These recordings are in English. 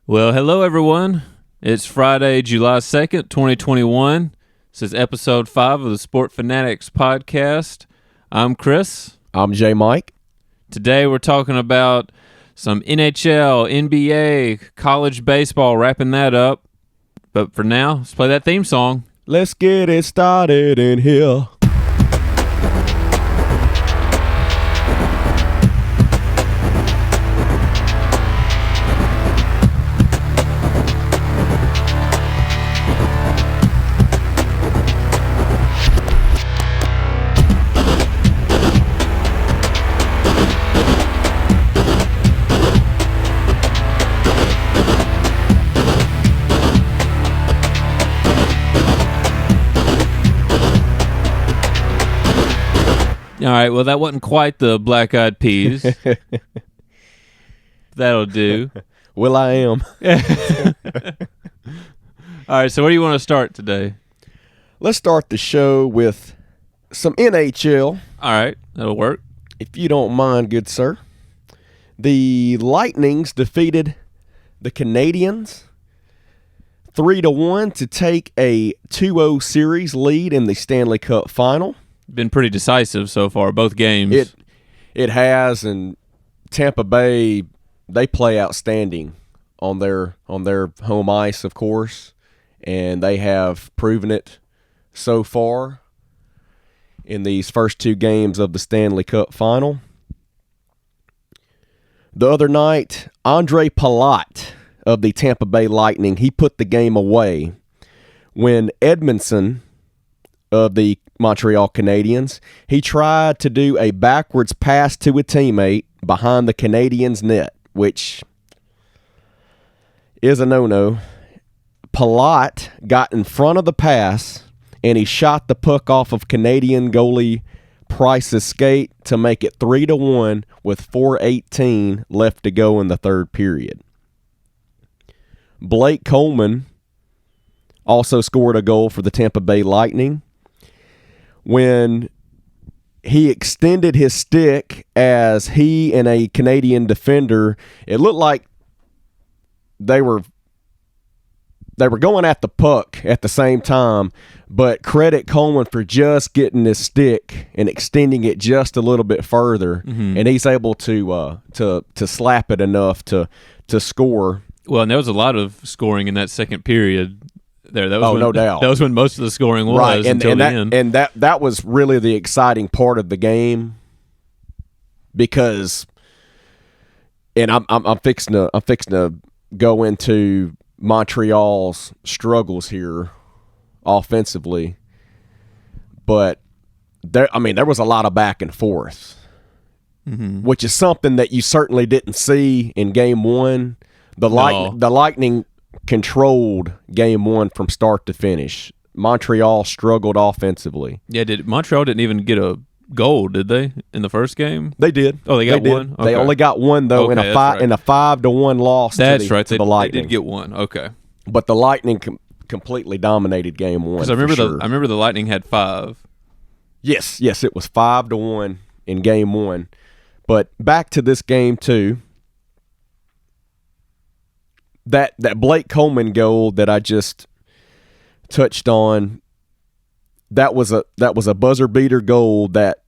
Well, hello everyone. It's Friday, July 2nd, 2021. This is episode 5 of the Sport Fanatics podcast. I'm Chris. I'm J. Mike. Today we're talking about some NHL, NBA, college baseball, wrapping that up. But for now, let's play that theme song. Let's get it started in here. All right, well, that wasn't quite the Black Eyed Peas. That'll do. Well, I am. All right, so where do you want to start today? Let's start the show with some NHL. All right, that'll work. If you don't mind, good sir. The Lightnings defeated the Canadiens 3-1 to take a 2-0 series lead in the Stanley Cup final. Been pretty decisive so far, both games. It has, and Tampa Bay, they play outstanding on their home ice, of course, and they have proven it so far in these first two games of the Stanley Cup final. The other night, Andre Palat of the Tampa Bay Lightning, he put the game away when Edmondson of the Montreal Canadiens, he tried to do a backwards pass to a teammate behind the Canadiens' net, which is a no-no. Palat got in front of the pass, and he shot the puck off of Canadian goalie Price's skate to make it 3-1 with 4:18 left to go in the third period. Blake Coleman also scored a goal for the Tampa Bay Lightning when he extended his stick as he and a Canadian defender, it looked like they were going at the puck at the same time, but credit Coleman for just getting his stick and extending it just a little bit further, and he's able to slap it enough to score. Well, and there was a lot of scoring in that second period. That was no doubt. That was when most of the scoring was, right, until the end. And that was really the exciting part of the game, because, and I'm fixing to go into Montreal's struggles here offensively, but there was a lot of back and forth, which is something that you certainly didn't see in Game 1. The Lightning controlled Game 1 from start to finish. Montreal struggled offensively. Yeah, Montreal didn't even get a goal, did they, in the first game? They did. Oh, they got one? They only got one, though, in a 5-1 loss to the Lightning. They did get one. Okay. But the Lightning completely dominated Game 1. Because I remember the Lightning had 5. Yes, it was 5-1 in Game 1. But back to this Game 2. That Blake Coleman goal that I just touched on, that was a buzzer beater goal that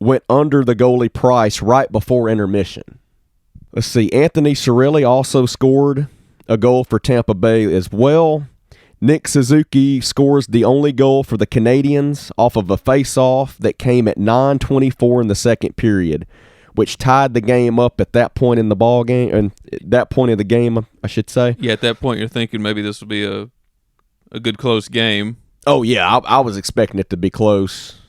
went under the goalie Price right before intermission. Let's see, Anthony Cirelli also scored a goal for Tampa Bay as well. Nick Suzuki scores the only goal for the Canadiens off of a face-off that came at 9:24 in the second period, which tied the game up at that point in the ball game, and at that point of the game, I should say. Yeah, at that point, you're thinking maybe this will be a good close game. Oh yeah, I was expecting it to be close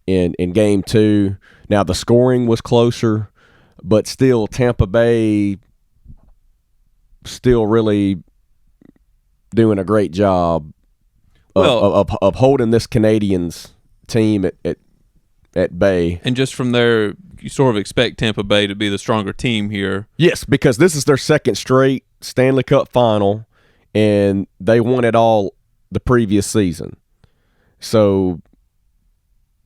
in Game 2. Now the scoring was closer, but still, Tampa Bay still really doing a great job of holding this Canadiens team at bay. And just from there, you sort of expect Tampa Bay to be the stronger team here. Yes, because this is their second straight Stanley Cup final, and they won it all the previous season. So,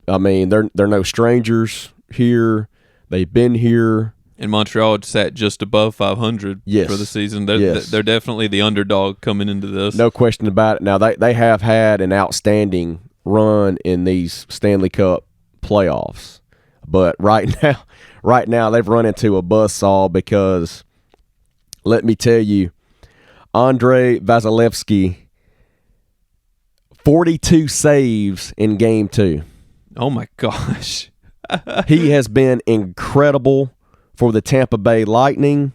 I mean, they're no strangers here. They've been here And Montreal sat just above 500 Yes. for the season. Yes. They're definitely the underdog coming into this. No question about it. Now, they have had an outstanding run in these Stanley Cup playoffs. But right now they've run into a buzzsaw because, let me tell you, Andrei Vasilevsky, 42 saves in Game 2. Oh, my gosh. He has been incredible for the Tampa Bay Lightning.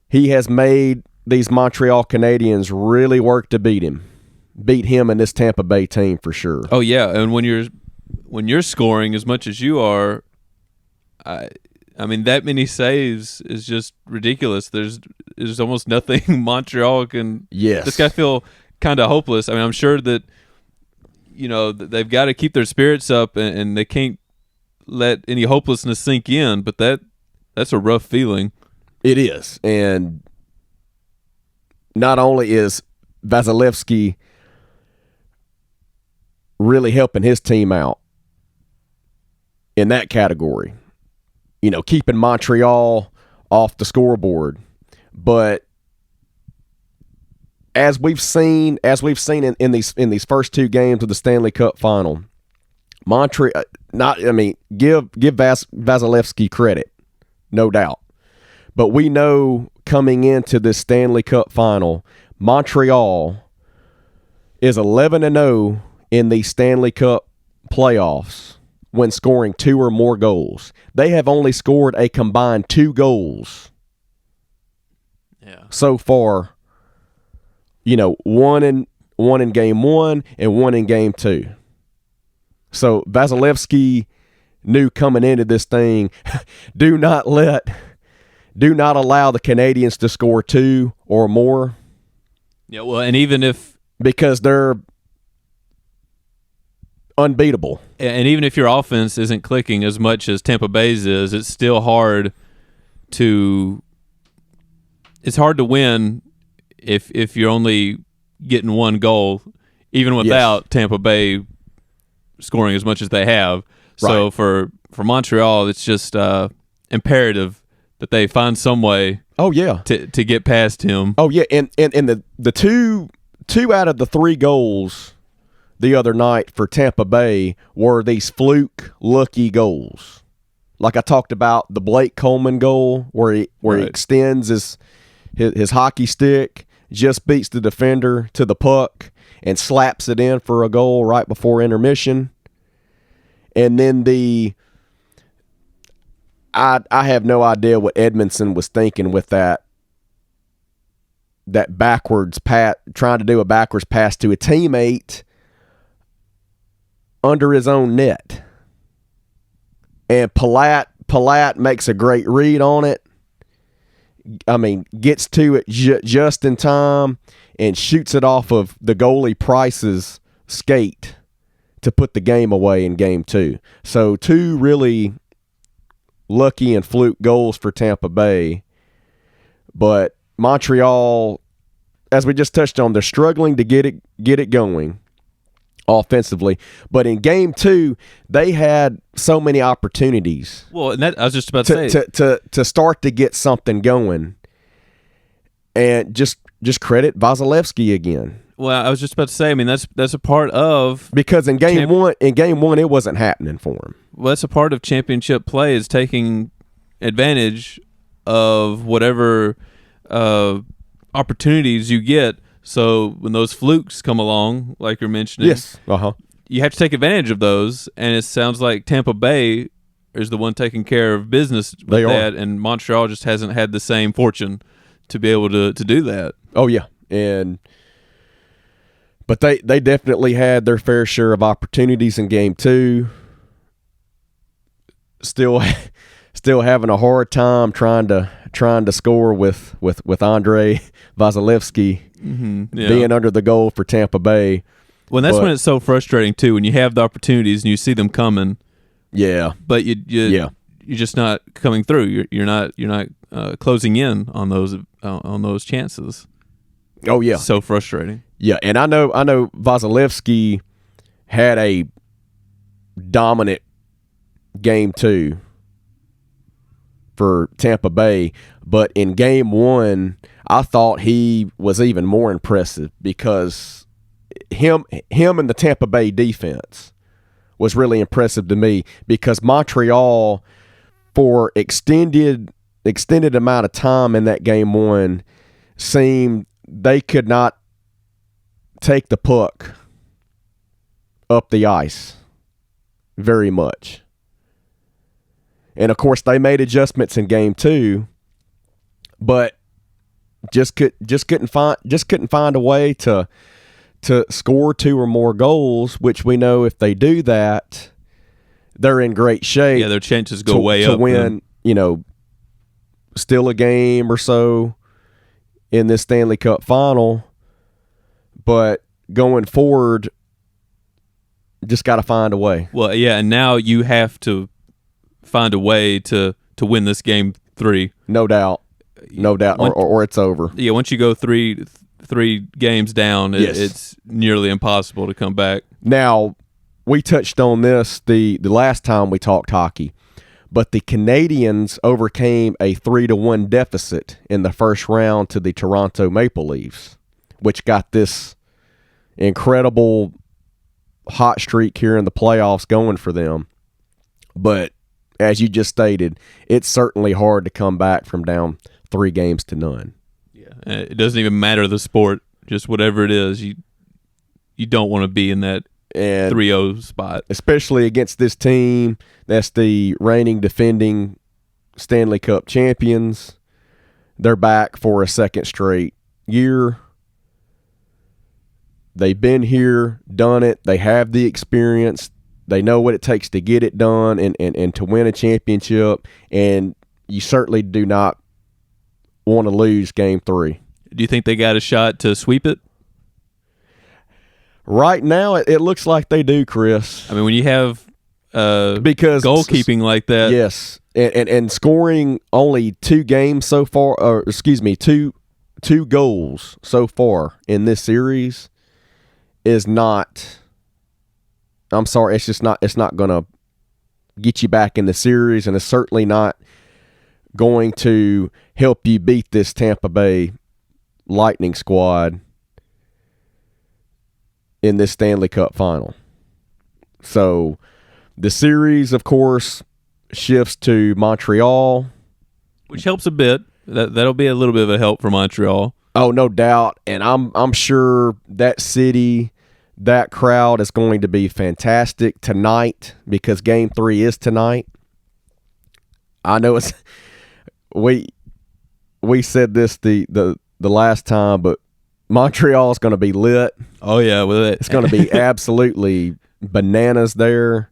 He has made these Montreal Canadiens really work to beat him and this Tampa Bay team for sure. Oh yeah, and when you're scoring as much as you are, I mean that many saves is just ridiculous. There's almost nothing Montreal can. Yes, this guy feel kind of hopeless. I mean, I'm sure that they've got to keep their spirits up and they can't let any hopelessness sink in, but that's a rough feeling. It is. And not only is Vasilevsky really helping his team out in that category, keeping Montreal off the scoreboard, but as we've seen in these first two games of the Stanley Cup final, Montreal, give Vasilevsky credit, no doubt. But we know coming into this Stanley Cup final, Montreal is 11-0 in the Stanley Cup playoffs when scoring 2 or more goals. They have only scored a combined 2 goals so far. One in Game 1 and one in Game 2. So Vasilevsky knew coming into this thing, do not allow the Canadiens to score 2 or more. Yeah, well, and even if because they're unbeatable, and even if your offense isn't clicking as much as Tampa Bay's is, it's still hard to win if you're only getting 1 goal, even without Tampa Bay scoring as much as they have. So right. for Montreal, it's just imperative that they find some way to get past him. Oh yeah, and the two out of the 3 goals the other night for Tampa Bay were these fluke lucky goals. Like I talked about the Blake Coleman goal where he extends his hockey stick, just beats the defender to the puck and slaps it in for a goal right before intermission. And then I have no idea what Edmondson was thinking with that backwards pass, trying to do a backwards pass to a teammate under his own net. And Palat makes a great read on it. Gets to it just in time and shoots it off of the goalie Price's skate to put the game away in Game 2. So 2 really lucky and fluke goals for Tampa Bay. But Montreal, as we just touched on, they're struggling to get it going offensively. But in Game 2, they had so many opportunities. Well, and I was just about to say to start to get something going, and just credit Vasilevsky again. Well, I was just about to say, that's a part of because in game one it wasn't happening for him. Well, that's a part of championship play is taking advantage of whatever opportunities you get. So when those flukes come along, like you're mentioning, yes, you have to take advantage of those. And it sounds like Tampa Bay is the one taking care of business with that, and Montreal just hasn't had the same fortune to be able to do that. Oh yeah, but they definitely had their fair share of opportunities in Game 2. Still having a hard time trying to score with Andrei Vasilevsky being under the goal for Tampa Bay. Well, that's when it's so frustrating too, when you have the opportunities and you see them coming. Yeah, but you're just not coming through. You're not closing in on those chances. Oh yeah, so frustrating. Yeah, and I know Vasilevsky had a dominant Game 2, for Tampa Bay. But in game one, I thought he was even more impressive because him and the Tampa Bay defense was really impressive to me, because Montreal, for extended amount of time in that game one, seemed they could not take the puck up the ice very much. And of course they made adjustments in game two, but just couldn't find a way to score 2 or more goals, which we know if they do that, they're in great shape. Yeah, their chances go way up to win, still a game or so in this Stanley Cup final. But going forward, just got to find a way. Well, yeah, and now you have to find a way to win this game 3. No doubt, or it's over. Yeah, once you go three games down, it's nearly impossible to come back. Now, we touched on this the last time we talked hockey, but the Canadiens overcame a 3-1 deficit in the first round to the Toronto Maple Leafs, which got this incredible hot streak here in the playoffs going for them. But as you just stated, it's certainly hard to come back from down 3-0. Yeah, it doesn't even matter the sport, just whatever it is, you don't want to be in that 3-0 spot, especially against this team that's the reigning defending Stanley Cup champions. They're back for a second straight year. They've been here, done it. They have the experience. They know what it takes to get it done and to win a championship. And you certainly do not want to lose game 3. Do you think they got a shot to sweep it? Right now, it looks like they do, Chris. I mean, when you have because goalkeeping like that. Yes, and scoring only 2 games so far, or excuse me, two goals so far in this series is not. I'm sorry, it's just not. It's not going to get you back in the series, and it's certainly not going to help you beat this Tampa Bay Lightning squad in this Stanley Cup final. So the series, of course, shifts to Montreal, which helps a bit. That'll be a little bit of a help for Montreal. Oh, no doubt. And I'm sure that city, that crowd is going to be fantastic tonight, because game 3 is tonight. I know it's we said this the last time, but Montreal is going to be lit. Oh yeah, with it. It's going to be absolutely bananas there.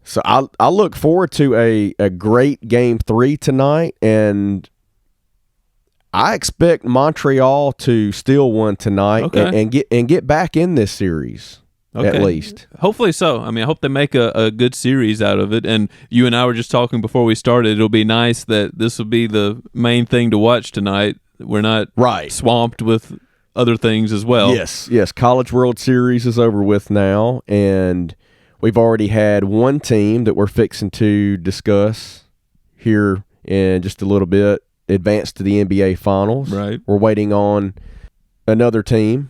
So I look forward to a great game 3 tonight, and I expect Montreal to steal one tonight and get back in this series at least. Hopefully so. I mean, I hope they make a good series out of it. And you and I were just talking before we started. It'll be nice that this will be the main thing to watch tonight. We're not swamped with other things as well. Yes. College World Series is over with now, and we've already had one team that we're fixing to discuss here in just a little bit advance to the NBA Finals. Right. We're waiting on another team,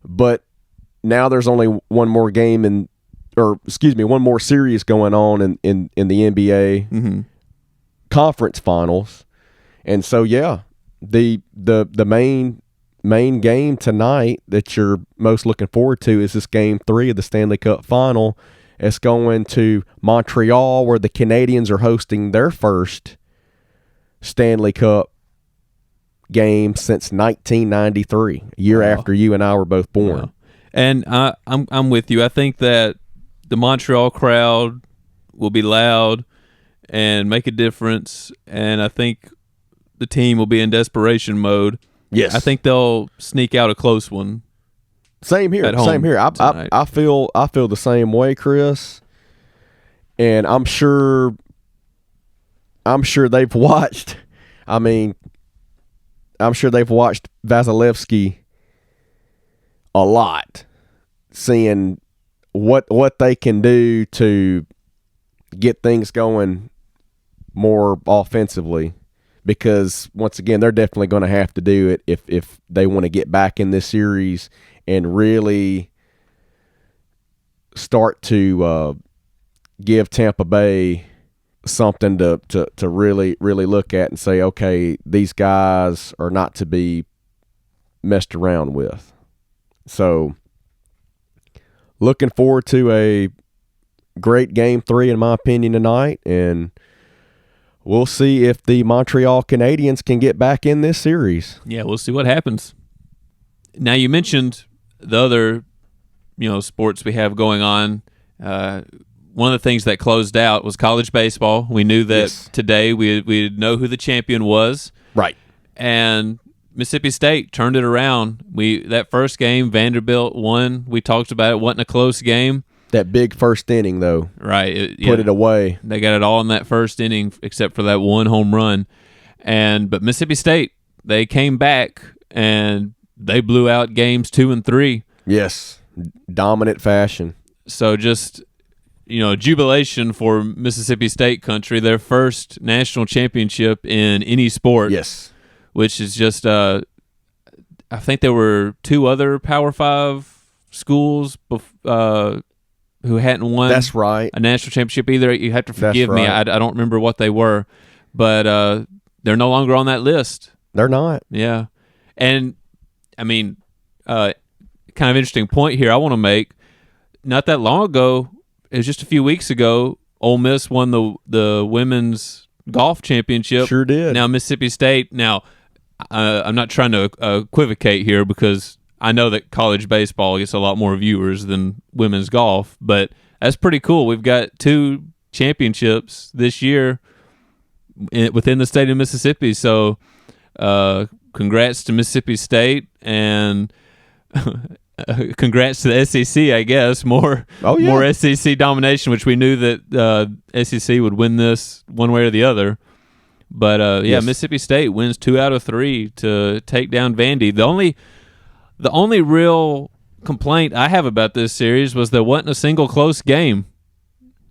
but now there's only one more game one more series going on in the NBA conference finals. And so, yeah, the main game tonight that you're most looking forward to is this game 3 of the Stanley Cup final. It's going to Montreal, where the Canadiens are hosting their first Stanley Cup game since 1993, a year after you and I were both born. Wow. And I'm with you. I think that the Montreal crowd will be loud and make a difference, and I think the team will be in desperation mode. Yes, I think they'll sneak out a close one. Same here. I feel the same way, Chris. And I'm sure they've watched. I'm sure they've watched Vasilevsky a lot, seeing what they can do to get things going more offensively, because once again, they're definitely going to have to do it if they want to get back in this series and really start to give Tampa Bay something to really look at and say, okay, these guys are not to be messed around with. So looking forward to a great Game 3, in my opinion, tonight, and we'll see if the Montreal Canadiens can get back in this series. Yeah, we'll see what happens. Now, you mentioned the other, sports we have going on. One of the things that closed out was college baseball. We knew that today we'd know who the champion was. Right. And Mississippi State turned it around. That first game, Vanderbilt won. We talked about it. Wasn't a close game. That big first inning, though. Right. Put it away. They got it all in that first inning except for that one home run. But Mississippi State, they came back, and they blew out games 2 and 3. Yes. Dominant fashion. So just, jubilation for Mississippi State country, their first national championship in any sport. Yes. Which is just, I think there were 2 other Power 5 schools who hadn't won. That's right. A national championship either. You have to forgive me. I don't remember what they were, but they're no longer on that list. They're not. Yeah. And, kind of interesting point here I want to make. Not that long ago, it was just a few weeks ago, Ole Miss won the women's golf championship. Sure did. Now Mississippi State. Now, I'm not trying to equivocate here, because I know that college baseball gets a lot more viewers than women's golf, but that's pretty cool. We've got 2 championships this year within the state of Mississippi. So, congrats to Mississippi State, and congrats to the SEC, I guess. More SEC domination, which we knew that SEC would win this one way or the other. But, yes. Mississippi State wins 2 out of 3 to take down Vandy. The only real complaint I have about this series was there wasn't a single close game.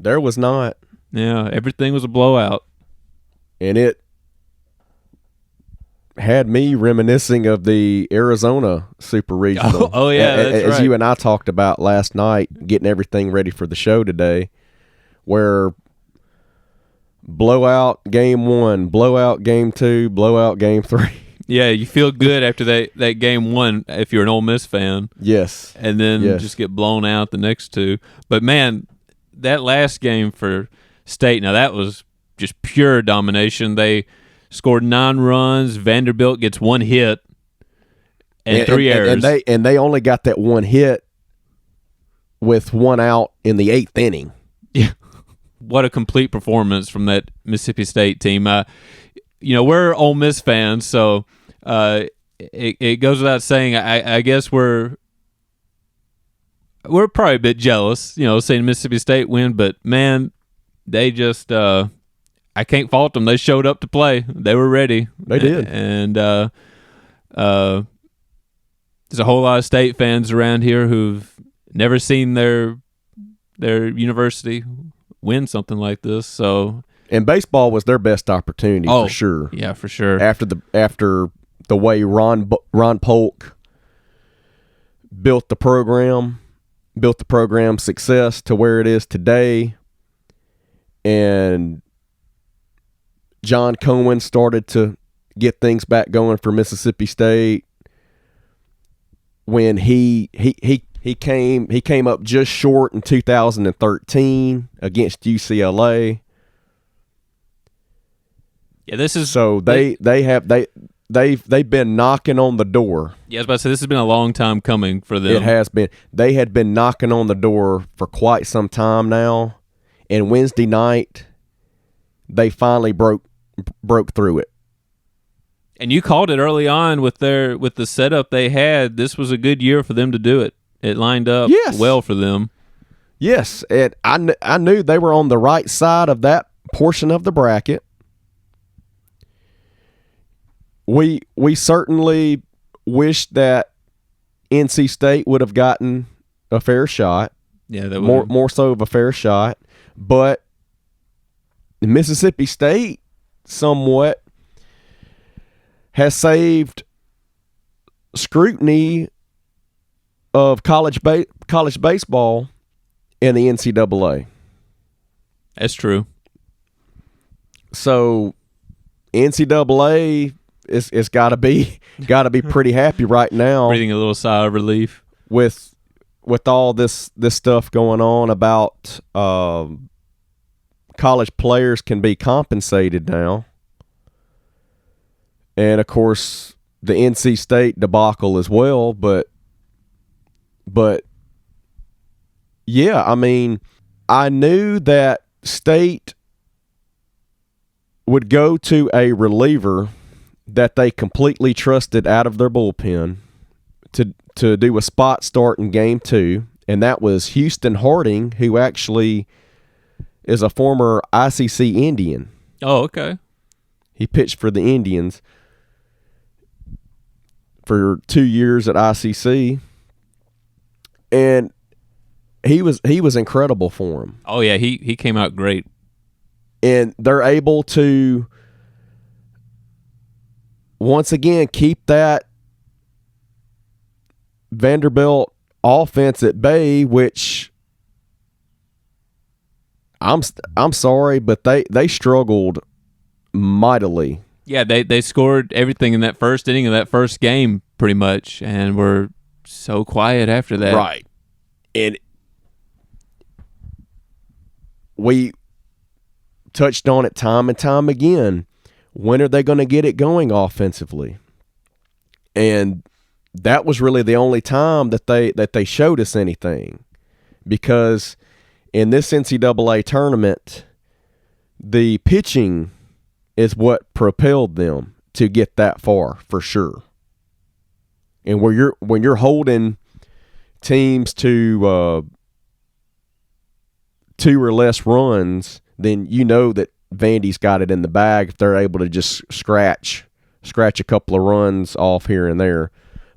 There was not. Yeah, everything was a blowout. And it had me reminiscing of the Arizona Super Regional. Oh yeah, that's as right. you and I talked about last night, getting everything ready for the show today, where blowout game 1, blowout game 2, blowout game 3. Yeah, you feel good after that game 1 if you're an Ole Miss fan. Yes. And then just get blown out the next 2. But, man, that last game for State, now that was just pure domination. They scored 9 runs. Vanderbilt gets 1 hit and 3 errors. And they only got that 1 hit with 1 out in the 8th inning. Yeah. What a complete performance from that Mississippi State team. We're Ole Miss fans, so it goes without saying. I guess we're probably a bit jealous, seeing Mississippi State win. But man, they just I can't fault them. They showed up to play. They were ready. They did. And there's a whole lot of State fans around here who've never seen their university win something like this. So. And baseball was their best opportunity for sure. Yeah, for sure. After the way Ron Polk built the program success to where it is today, and John Cohen started to get things back going for Mississippi State when he came up just short in 2013 against UCLA. Yeah, this is so they've been knocking on the door. Yeah, I was about to say this has been a long time coming for them. It has been. They had been knocking on the door for quite some time now, and Wednesday night they finally broke through it. And you called it early on with the setup they had. This was a good year for them to do it. It lined up well for them. Yes, I knew they were on the right side of that portion of the bracket. We certainly wish that NC State would have gotten a fair shot. Yeah, that more so of a fair shot. But Mississippi State somewhat has saved scrutiny of college baseball in the NCAA. That's true. So NCAA is got to be pretty happy right now, breathing a little sigh of relief with all this stuff going on about college players can be compensated now, and of course the NC State debacle as well. But yeah, I mean, I knew that State would go to a reliever that they completely trusted out of their bullpen to do a spot start in Game 2, and that was Houston Harding, who actually is a former ICC Indian. Oh, okay. He pitched for the Indians for 2 years at ICC, and he was incredible for him. Oh yeah, he came out great. And they're able to once again keep that Vanderbilt offense at bay, which I'm sorry, but they struggled mightily. Yeah, they scored everything in that first inning of that first game pretty much, and were so quiet after that. Right. And we touched on it time and time again. When are they going to get it going offensively? And that was really the only time that they showed us anything, because in this NCAA tournament, the pitching is what propelled them to get that far for sure. And when you're holding teams to 2 or less runs, then you know that Vandy's got it in the bag if they're able to just scratch a couple of runs off here and there.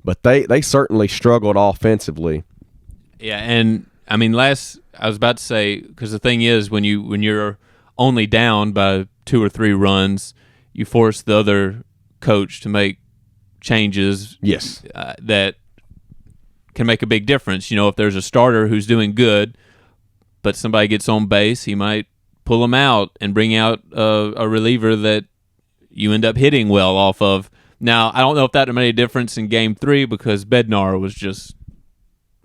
But they certainly struggled offensively. Yeah, and I mean, I was about to say, because the thing is, when you're only down by 2 or 3 runs, you force the other coach to make changes. Yes, that can make a big difference. You know, if there's a starter who's doing good, but somebody gets on base, he might pull him out and bring out a reliever that you end up hitting well off of. Now, I don't know if that made a difference in Game 3, because Bednar was just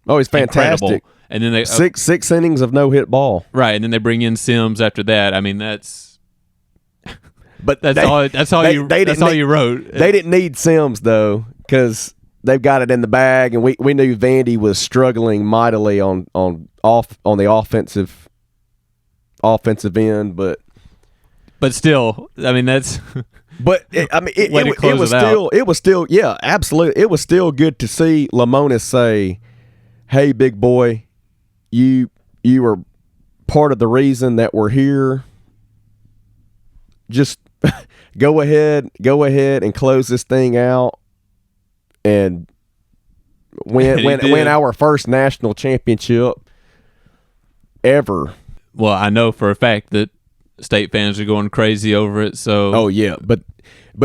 he's fantastic. Incredible. And then they six innings of no hit ball. Right, and then they bring in Sims after that. I mean, that's but that's all you wrote. They didn't need Sims though, because they've got it in the bag, and we knew Vandy was struggling mightily on the offensive end, but still, I mean, that's. But it was still yeah, absolutely. It was still good to see Lamonis say, "Hey, big boy, you are part of the reason that we're here. Just go ahead and close this thing out and win our first national championship ever." Well, I know for a fact that State fans are going crazy over it. So oh yeah, but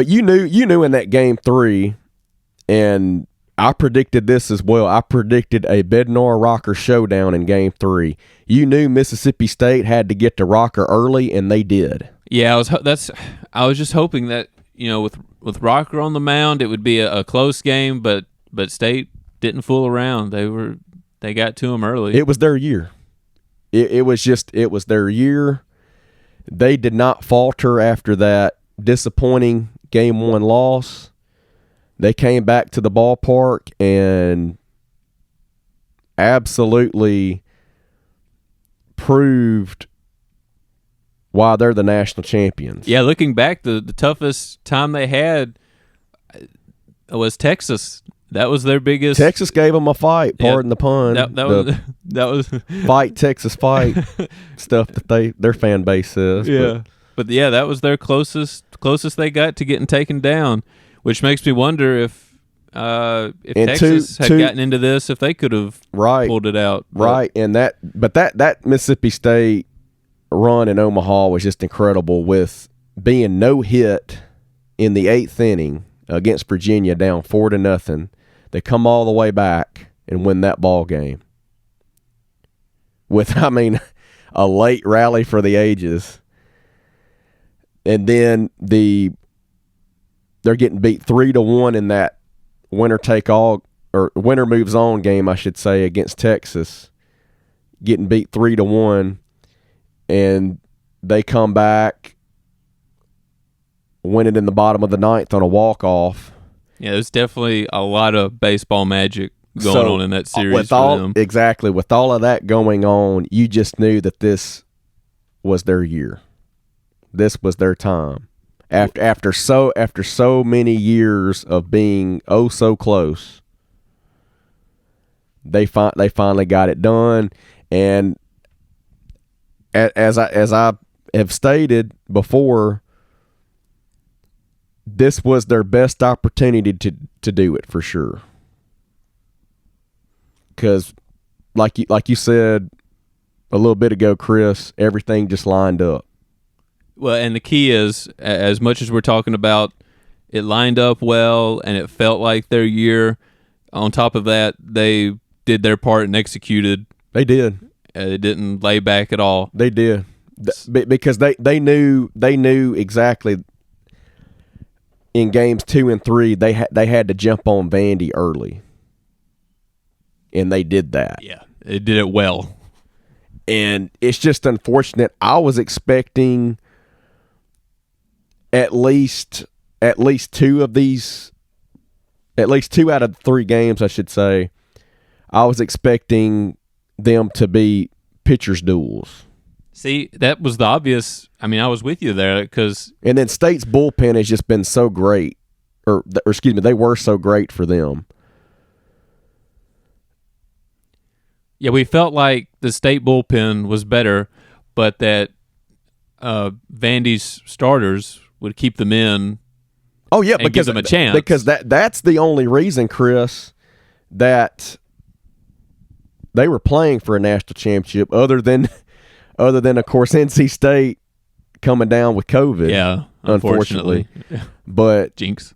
you knew in that Game 3, and I predicted this as well. I predicted a Bednar Rocker showdown in Game 3. You knew Mississippi State had to get to Rocker early, and they did. Yeah, I was just hoping that, you know, with Rocker on the mound, it would be a close game, but State didn't fool around. They got to him early. It was their year. It was their year. They did not falter after that disappointing Game 1 loss. They came back to the ballpark and absolutely proved why they're the national champions. Yeah, looking back, the toughest time they had was Texas. That was their biggest. Texas gave them a fight. Pardon the pun. That was fight Texas fight stuff that their fan base says. Yeah, but yeah, that was their closest they got to getting taken down, which makes me wonder if Texas had gotten into this, if they could have pulled it out. Right, and that Mississippi State run in Omaha was just incredible, with being no hit in the 8th inning against Virginia, down 4-0. They come all the way back and win that ball game with, a late rally for the ages. And then they're getting beat 3-1 in that winner moves on game, I should say, against Texas, getting beat 3-1, and they come back, win it in the bottom of the 9th on a walk-off. Yeah, there's definitely a lot of baseball magic going on in that series for them. Exactly. With all of that going on, you just knew that this was their year. This was their time. After so many years of being so close, they finally got it done. And as I have stated before, this was their best opportunity to do it for sure. Because, like you said a little bit ago, Chris, everything just lined up. Well, and the key is, as much as we're talking about, it lined up well and it felt like their year. On top of that, they did their part and executed. They did. It didn't lay back at all. They did, because they knew exactly. In games 2 and 3, they had to jump on Vandy early, and they did that. Yeah, they did it well. And it's just unfortunate. I was expecting at least 2 of these, at least 2 out of 3 games, I should say. I was expecting them to be pitchers' duels. See, that was the obvious. I mean, I was with you there because. And then State's bullpen has just been so great, or excuse me, they were so great for them. Yeah, we felt like the State bullpen was better, but that Vandy's starters would keep them in. Oh yeah, and give them a chance. Because that's the only reason, Chris, that they were playing for a national championship, other than of course NC State coming down with COVID. Yeah, unfortunately. But jinx.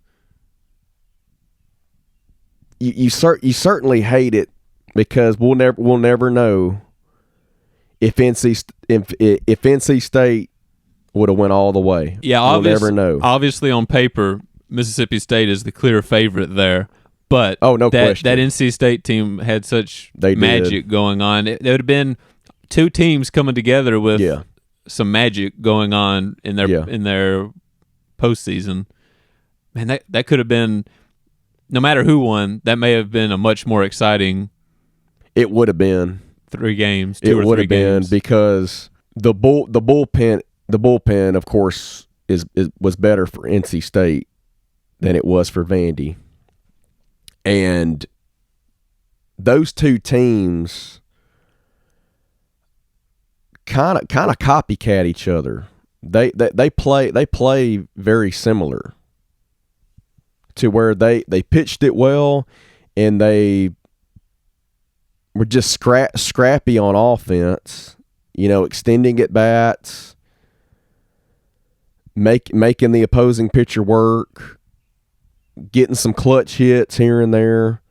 You certainly hate it, because we'll never know if NC State would have went all the way. Yeah, we'll never know. Obviously, on paper, Mississippi State is the clear favorite there. But no question. That NC State team had such magic going on. There would have been 2 teams coming together with some magic going on in their postseason. Man, that could have been, no matter who won, that may have been a much more exciting. It would have been 3 games. It would have been, because the bullpen, of course, was better for NC State than it was for Vandy. And those 2 teams kind of copycat each other. They play very similar, to where they pitched it well, and they were just scrappy on offense. Extending at bats, making the opposing pitcher work, getting some clutch hits here and there.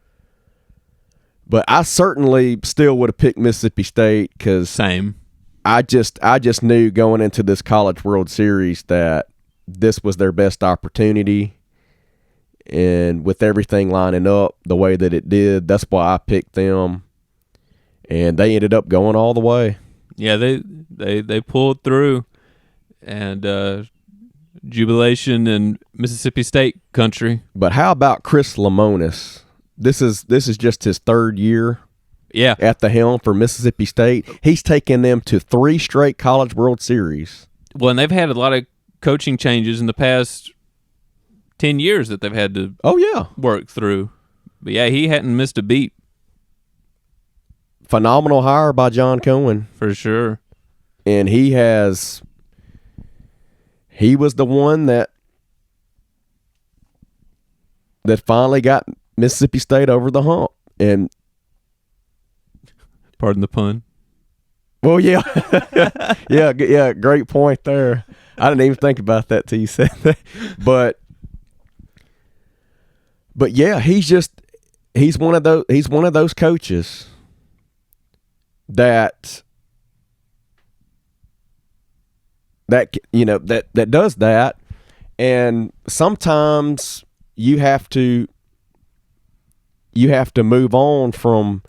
But I certainly still would have picked Mississippi State, because same. I just knew going into this College World Series that this was their best opportunity, and with everything lining up the way that it did, that's why I picked them, and they ended up going all the way. Yeah, they pulled through, and jubilation in Mississippi State country. But how about Chris Lemonis? This is just his 3rd year. Yeah, at the helm for Mississippi State. He's taken them to 3 straight College World Series. Well, and they've had a lot of coaching changes in the past 10 years that they've had to work through. But yeah, he hadn't missed a beat. Phenomenal hire by John Cohen. For sure. And he was the one that finally got Mississippi State over the hump. And pardon the pun. Well, yeah. yeah, great point there. I didn't even think about that till you said that. But yeah, he's one of those coaches that that does that, and sometimes you have to move on from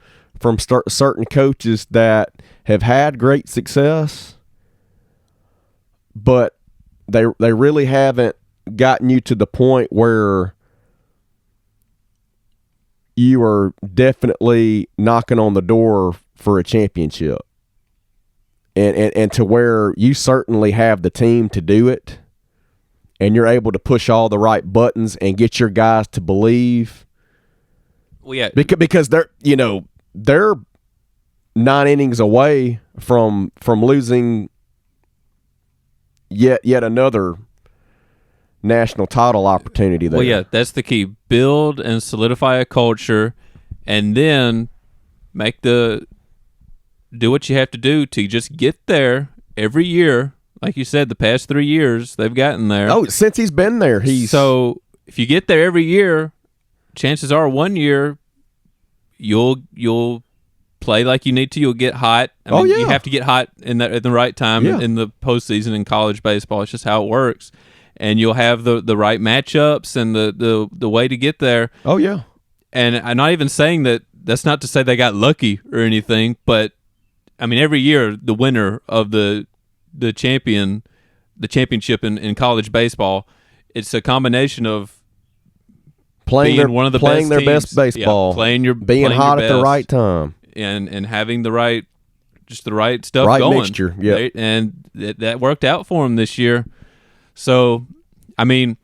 certain coaches that have had great success, but they really haven't gotten you to the point where you are definitely knocking on the door for a championship. And to where you certainly have the team to do it, and you're able to push all the right buttons and get your guys to believe. Well, yeah, because they're 9 innings away from losing yet another national title opportunity there. Well, yeah, that's the key. Build and solidify a culture, and then do what you have to do to just get there every year. Like you said, the past 3 years, they've gotten there. Oh, since he's been there, So if you get there every year, chances are 1 year you'll play like you need to. You'll get hot. You have to get hot at the right time in the postseason in college baseball. It's just how it works. And you'll have the right matchups and the way to get there. Oh, yeah. And I'm not even saying that. That's not to say they got lucky or anything, but every year the winner of the championship in college baseball, it's a combination of playing their best baseball, being hot at the right time, and having the right stuff right going. Mixture. Yeah, and that worked out for them this year. So, I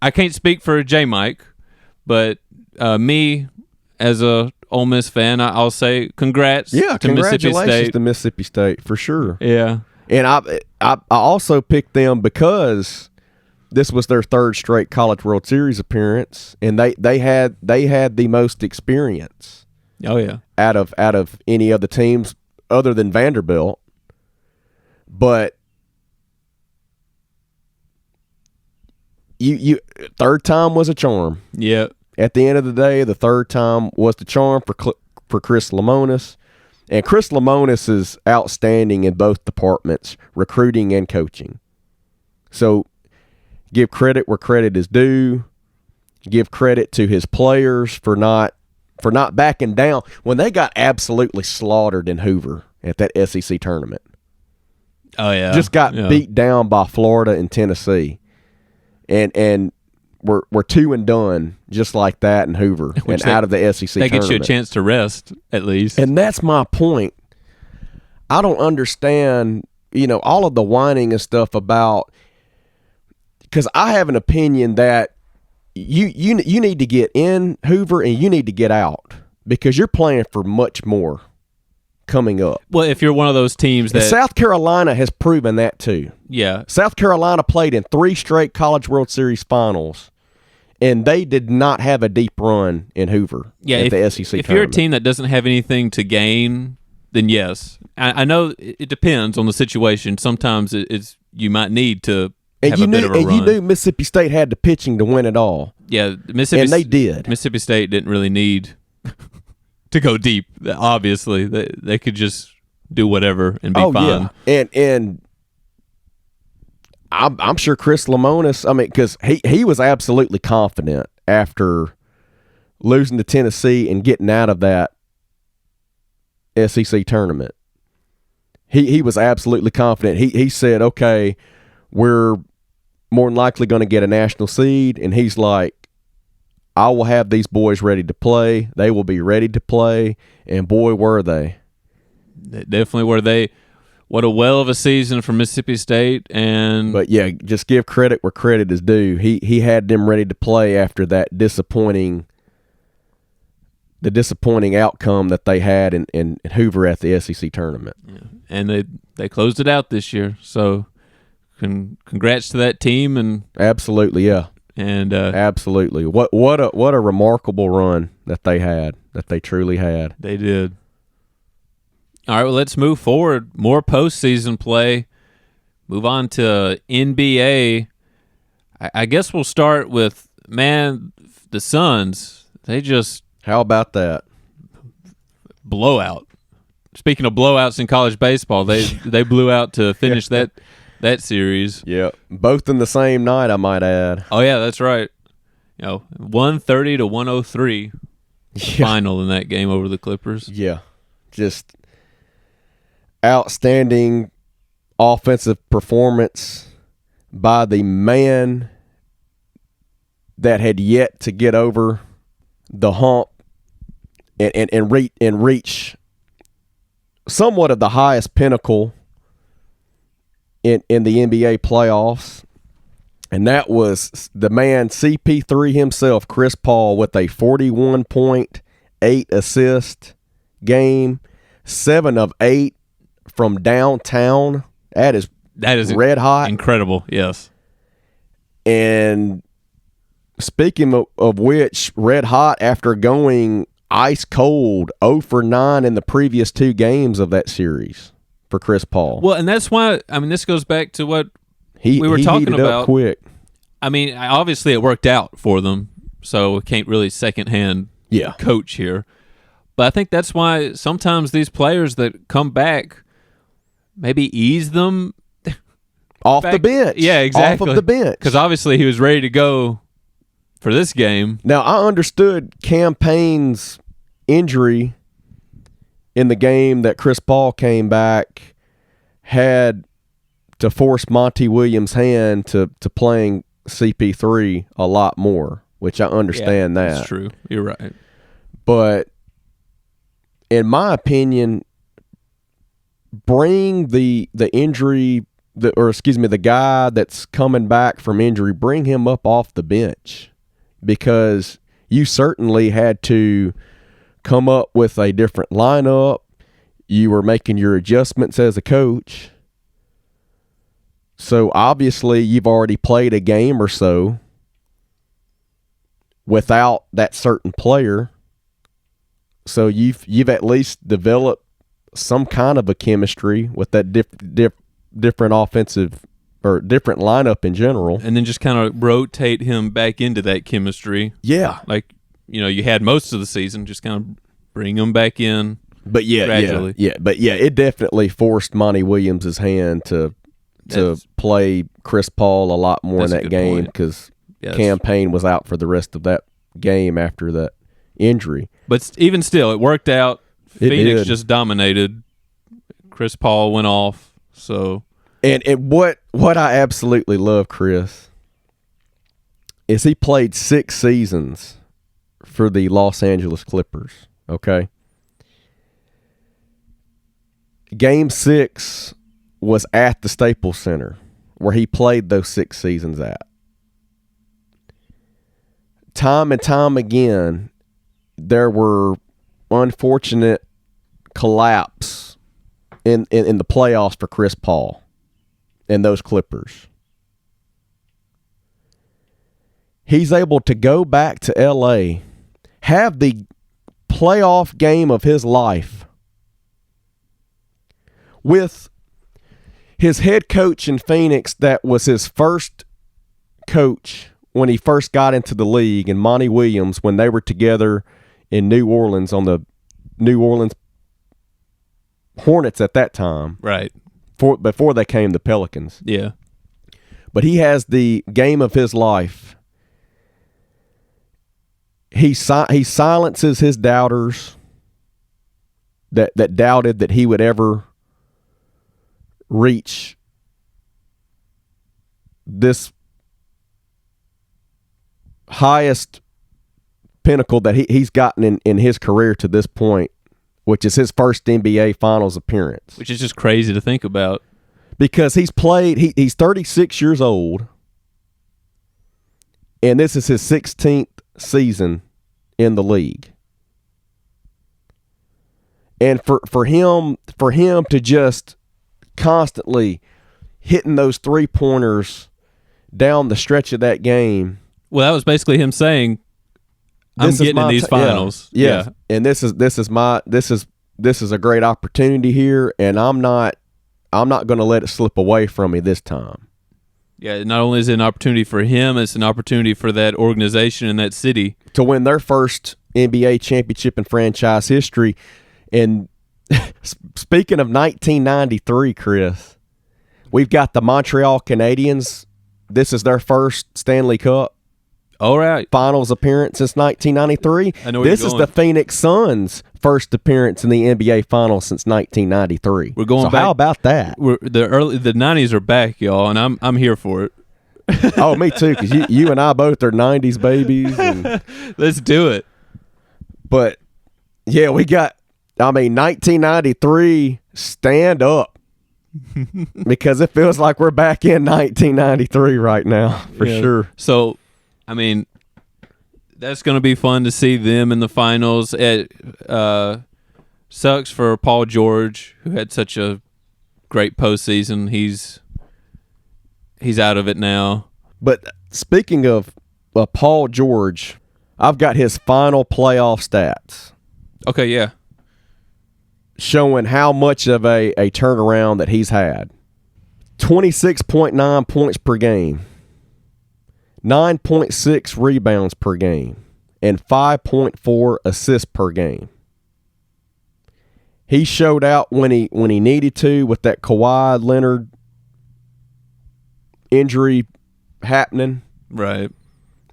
can't speak for J Mike, but me as a Ole Miss fan, I'll say congrats to Mississippi State. To Mississippi State for sure. Yeah, and I also picked them because this was their third straight College World Series appearance, and they had the most experience. Oh yeah, out of any of the teams other than Vanderbilt, but you third time was a charm. Yeah. At the end of the day, the third time was the charm for Chris Lemonis. And Chris Lemonis is outstanding in both departments, recruiting and coaching. So give credit where credit is due. Give credit to his players for not backing down when they got absolutely slaughtered in Hoover at that SEC tournament. Oh, yeah. Just got beat down by Florida and Tennessee. And we're 2 and done just like that in Hoover and out of the SEC tournament. That gets you a chance to rest, at least. And that's my point. I don't understand, all of the whining and stuff about – because I have an opinion that you need to get in Hoover and you need to get out because you're playing for much more coming up. Well, if you're one of those teams that – South Carolina has proven that too. Yeah. South Carolina played in 3 straight College World Series finals, and they did not have a deep run in Hoover at the SEC tournament. If you're a team that doesn't have anything to gain, then yes. I know it depends on the situation. Sometimes you might need to have a bit of a run. And you knew Mississippi State had the pitching to win it all. Yeah. And they did. Mississippi State didn't really need to go deep. Obviously, they could just do whatever and be fine. Yeah. And I'm sure Chris Lemonis, because he was absolutely confident after losing to Tennessee and getting out of that SEC tournament. He was absolutely confident. He said, okay, we're more than likely going to get a national seed, and he's like, I will have these boys ready to play. They will be ready to play, and boy, were they. They definitely were. What a well of a season for Mississippi State. But yeah, just give credit where credit is due. He had them ready to play after that disappointing outcome that they had in Hoover at the SEC tournament. Yeah. And they closed it out this year. So congrats to that team. And absolutely, yeah. And absolutely. What a remarkable run that they had, that they truly had. They did. All right, well, let's move forward. More postseason play. Move on to NBA. I guess we'll start with, the Suns. They just... How about that? Blowout. Speaking of blowouts in college baseball, they blew out to finish that series. Yeah, both in the same night, I might add. Oh, yeah, that's right. 130 to 103 final in that game over the Clippers. Yeah, just outstanding offensive performance by the man that had yet to get over the hump and reach somewhat of the highest pinnacle in the NBA playoffs. And that was the man CP3 himself, Chris Paul, with a 41.8 assist game, 7 of 8 from downtown. That is red hot. Incredible, yes. And speaking of which, red hot after going ice cold 0 for 9 in the previous 2 games of that series for Chris Paul. Well, and that's why, this goes back to what we were talking about. Quick. Obviously it worked out for them, so we can't really secondhand coach here. But I think that's why sometimes these players that come back maybe ease them off the bench. Yeah, exactly. Off of the bench. Because obviously he was ready to go for this game. Now, I understood Cam Payne's injury in the game that Chris Paul came back had to force Monty Williams' hand to playing CP3 a lot more, which I understand that. That's true. You're right. But in my opinion, bring the injury, the guy that's coming back from injury, bring him up off the bench, because you certainly had to come up with a different lineup. You were making your adjustments as a coach. So obviously you've already played a game or so without that certain player. So you've at least developed some kind of a chemistry with that different offensive or different lineup in general. And then just kind of rotate him back into that chemistry. Yeah. Like, you had most of the season, just kind of bring him back in. But gradually. It definitely forced Monty Williams' hand to play Chris Paul a lot more in that game, because Cam Payne was out for the rest of that game after that injury. But even still, it worked out. Phoenix just dominated. Chris Paul went off. So, and what I absolutely love, Chris, is he played 6 seasons for the Los Angeles Clippers. Okay, Game 6 was at the Staples Center, where he played those 6 seasons at. Time and time again, there were unfortunate collapse in the playoffs for Chris Paul and those Clippers. He's able to go back to LA, have the playoff game of his life with his head coach in Phoenix, that was his first coach when he first got into the league, and Monty Williams, when they were together in New Orleans on the New Orleans Hornets at that time. Right. Before they came the Pelicans. Yeah. But he has the game of his life. He silences his doubters that doubted that he would ever reach this highest pinnacle that he's gotten in his career to this point, which is his first NBA Finals appearance. Which is just crazy to think about. Because he's 36 years old, and this is his 16th season in the league. And for him to just constantly hitting those 3-pointers down the stretch of that game. Well, that was basically him saying, I'm getting in these finals. Yeah. And this is this is a great opportunity here, and I'm not going to let it slip away from me this time. Yeah, not only is it an opportunity for him, it's an opportunity for that organization and that city to win their first NBA championship in franchise history. And speaking of 1993, Chris, we've got the Montreal Canadiens. This is their first Stanley Cup. All right. Finals appearance since 1993. I know where this you're is going. the Phoenix Suns' first appearance in the NBA Finals since 1993. We're going so back. How about that? The 90s are back, y'all, and I'm here for it. Oh, me too, because you and I both are 90s babies. And, let's do it. But, yeah, we got, 1993, stand up. Because it feels like we're back in 1993 right now, for sure. So, that's going to be fun to see them in the finals. It sucks for Paul George, who had such a great postseason. He's out of it now. But speaking of Paul George, I've got his final playoff stats. Okay, yeah. Showing how much of a turnaround that he's had. 26.9 points per game, 9.6 rebounds per game, and 5.4 assists per game. He showed out when he needed to with that Kawhi Leonard injury happening. Right.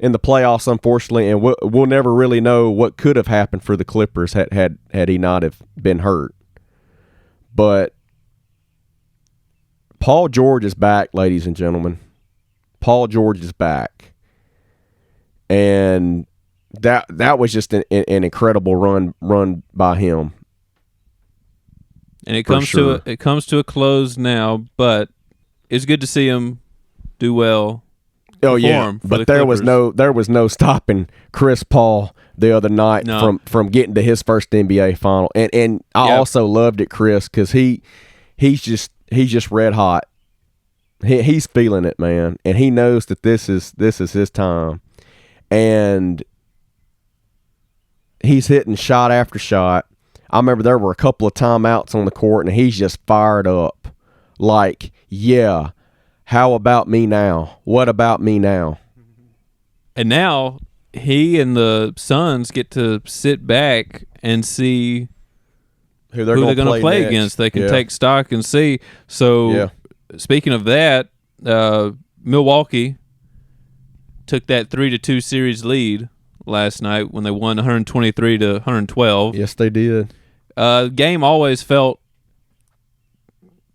In the playoffs, unfortunately, and we'll never really know what could have happened for the Clippers had he not have been hurt. But Paul George is back, ladies and gentlemen. Paul George is back, and that was just an incredible run by him. And it comes to a close now, but it's good to see him do well. Oh yeah, but there was no stopping Chris Paul the other night from getting to his first NBA final, and I also loved it, Chris, because he's just red hot. He's feeling it, man, and he knows that this is his time, and he's hitting shot after shot. I remember there were a couple of timeouts on the court, and he's just fired up, like, yeah. How about me now? What about me now? And now he and the Suns get to sit back and see who they're going to play against. They can take stock and see. So, speaking of that, Milwaukee took that 3-2 series lead last night when they won 123 to 112. Yes, they did. Game always felt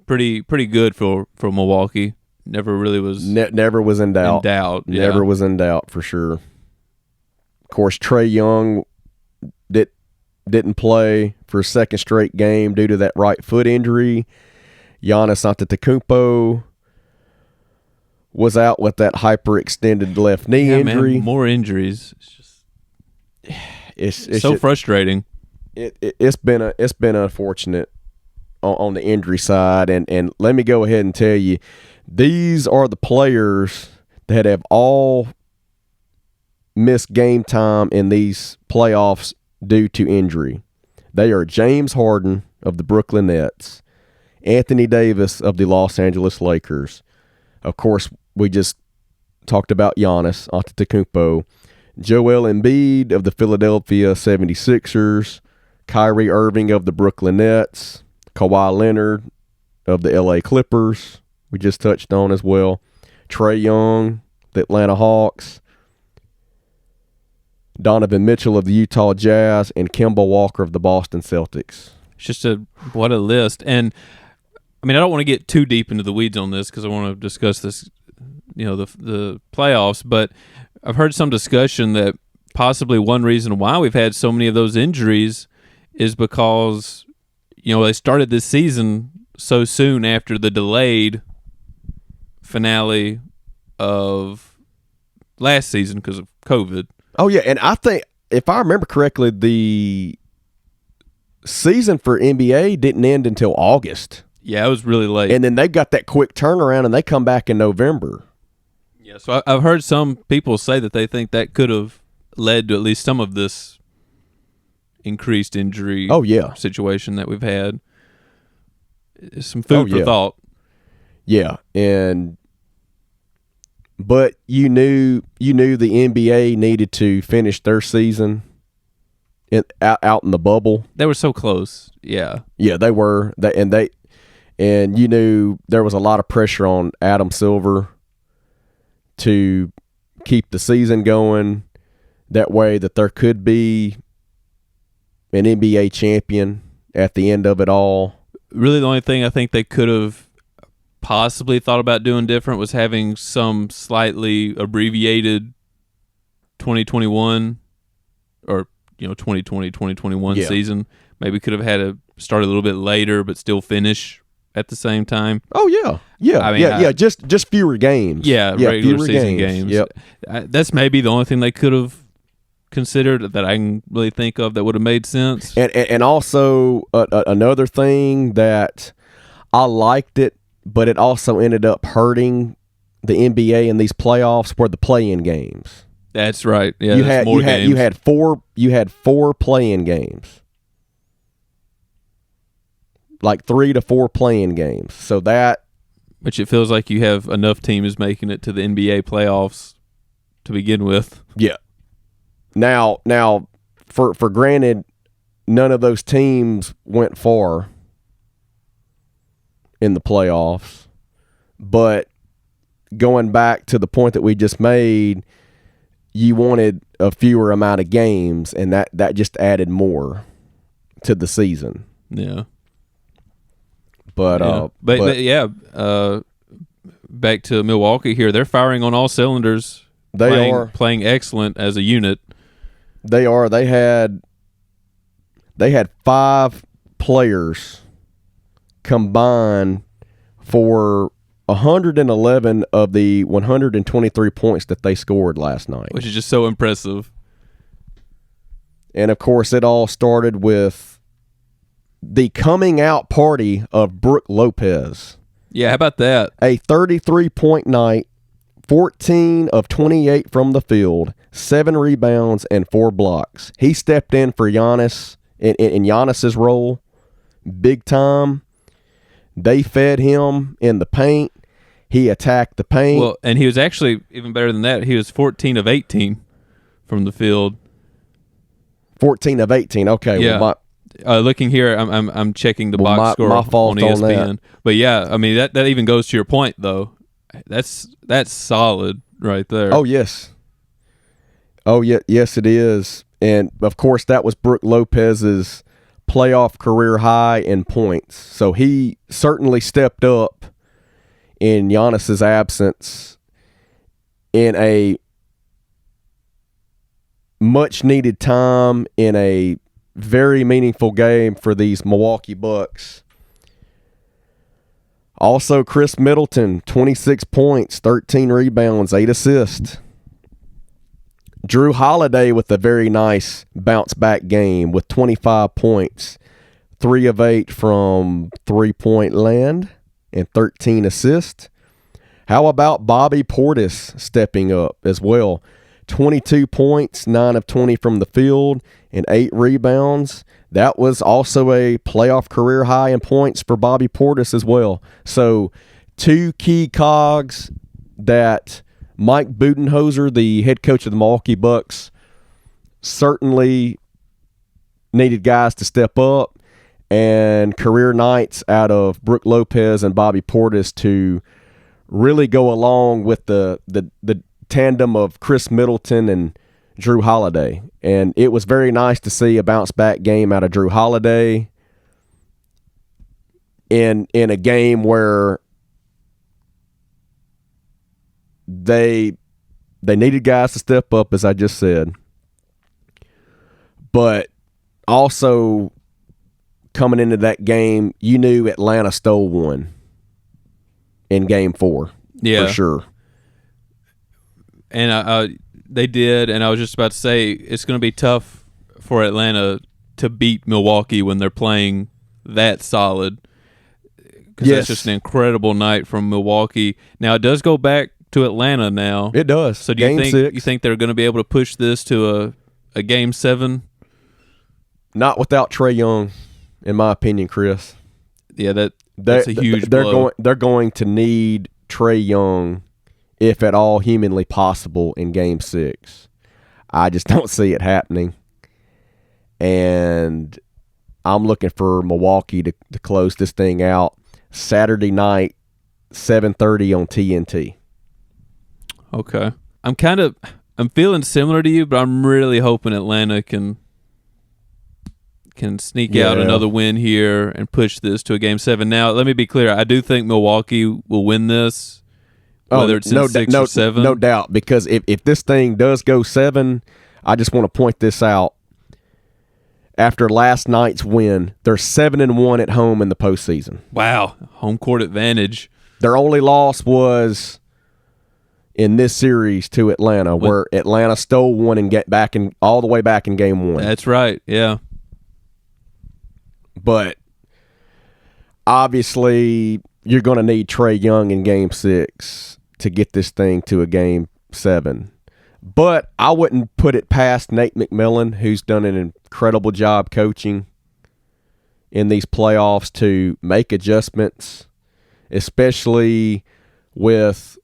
pretty good for Milwaukee. Never really was. Never was in doubt. Never was in doubt for sure. Of course, Trae Young didn't play for a second straight game due to that right foot injury. Giannis Antetokounmpo was out with that hyperextended left knee injury. Man, more injuries. It's just so frustrating. It's been unfortunate on the injury side, and let me go ahead and tell you. These are the players that have all missed game time in these playoffs due to injury. They are James Harden of the Brooklyn Nets, Anthony Davis of the Los Angeles Lakers. Of course, we just talked about Giannis Antetokounmpo, Joel Embiid of the Philadelphia 76ers, Kyrie Irving of the Brooklyn Nets, Kawhi Leonard of the LA Clippers, we just touched on as well. Trae Young, the Atlanta Hawks, Donovan Mitchell of the Utah Jazz, and Kemba Walker of the Boston Celtics. It's just what a list. And, I don't want to get too deep into the weeds on this because I want to discuss this, the playoffs, but I've heard some discussion that possibly one reason why we've had so many of those injuries is because, they started this season so soon after the delayed finale of last season because of COVID. Oh, yeah, and I think, if I remember correctly, the season for NBA didn't end until August. Yeah, it was really late. And then they got that quick turnaround, and they come back in November. Yeah, so I've heard some people say that they think that could have led to at least some of this increased injury situation that we've had. It's some food for thought. Yeah, but you knew the NBA needed to finish their season out in the bubble. They were so close. Yeah. Yeah, they were. And you knew there was a lot of pressure on Adam Silver to keep the season going. That way that there could be an NBA champion at the end of it all. Really, the only thing I think they could have possibly thought about doing different was having some slightly abbreviated 2021 or 2020, 2021 season. Maybe could have had to start a little bit later but still finish at the same time. Oh yeah. I mean, just fewer games. Yeah, regular season games. Yep. That's maybe the only thing they could have considered that I can really think of that would have made sense. And also another thing that I liked it, but it also ended up hurting the NBA in these playoffs were the play-in games. That's right. Yeah, you had four play-in games. Like 3 to 4 play-in games. So that, which it feels like you have enough teams making it to the NBA playoffs to begin with. Yeah. Now, for granted, none of those teams went far in the playoffs. But going back to the point that we just made, you wanted a fewer amount of games, and that just added more to the season. Yeah. But back to Milwaukee here. They're firing on all cylinders. They are playing excellent as a unit. They are. They had 5 players combined for 111 of the 123 points that they scored last night, which is just so impressive. And of course, it all started with the coming out party of Brook Lopez. Yeah, how about that? A 33-point night, 14 of 28 from the field, 7 rebounds, and 4 blocks. He stepped in for Giannis in Giannis's role big time. They fed him in the paint. He attacked the paint. Well, and he was actually even better than that. He was 14 of 18 from the field. 14 of 18. Okay. Yeah. Well, looking here, I'm checking the box score my fault on ESPN. on that. But yeah, I mean that even goes to your point though. That's solid right there. Oh yes. Oh yeah, yes it is. And of course that was Brook Lopez's playoff career high in points. So he certainly stepped up in Giannis's absence in a much needed time in a very meaningful game for these Milwaukee Bucks. Also, Chris Middleton, 26 points, 13 rebounds, 8 assists. Drew Holiday with a very nice bounce-back game with 25 points, 3 of 8 from three-point land, and 13 assists. How about Bobby Portis stepping up as well? 22 points, 9 of 20 from the field, and 8 rebounds. That was also a playoff career high in points for Bobby Portis as well. So 2 key cogs that Mike Budenholzer, the head coach of the Milwaukee Bucks, certainly needed guys to step up, and career nights out of Brook Lopez and Bobby Portis to really go along with the tandem of Chris Middleton and Drew Holiday. And it was very nice to see a bounce-back game out of Drew Holiday in a game where they needed guys to step up, as I just said. But also coming into that game, you knew Atlanta stole one in Game 4. Yeah. For sure. And they did, and I was just about to say it's going to be tough for Atlanta to beat Milwaukee when they're playing that solid, because that's just an incredible night from Milwaukee. Now, it does go back to Atlanta now. It does. So do you think they're going to be able to push this to a Game 7? Not without Trae Young, in my opinion, Chris. Yeah, that's a huge blow. They're going to need Trae Young, if at all humanly possible, in Game 6. I just don't see it happening. And I'm looking for Milwaukee to close this thing out Saturday night, 7:30 on TNT. Okay. I'm feeling similar to you, but I'm really hoping Atlanta can sneak out another win here and push this to a Game 7. Now, let me be clear. I do think Milwaukee will win this, whether it's in 6 or 7. No doubt, because if this thing does go 7, I just want to point this out. After last night's win, they're 7-1 at home in the postseason. Wow. Home court advantage. Their only loss was in this series to Atlanta, where Atlanta stole one and get back all the way back in Game 1. That's right, yeah. But obviously, you're going to need Trae Young in Game 6 to get this thing to a Game 7. But I wouldn't put it past Nate McMillan, who's done an incredible job coaching in these playoffs, to make adjustments, especially with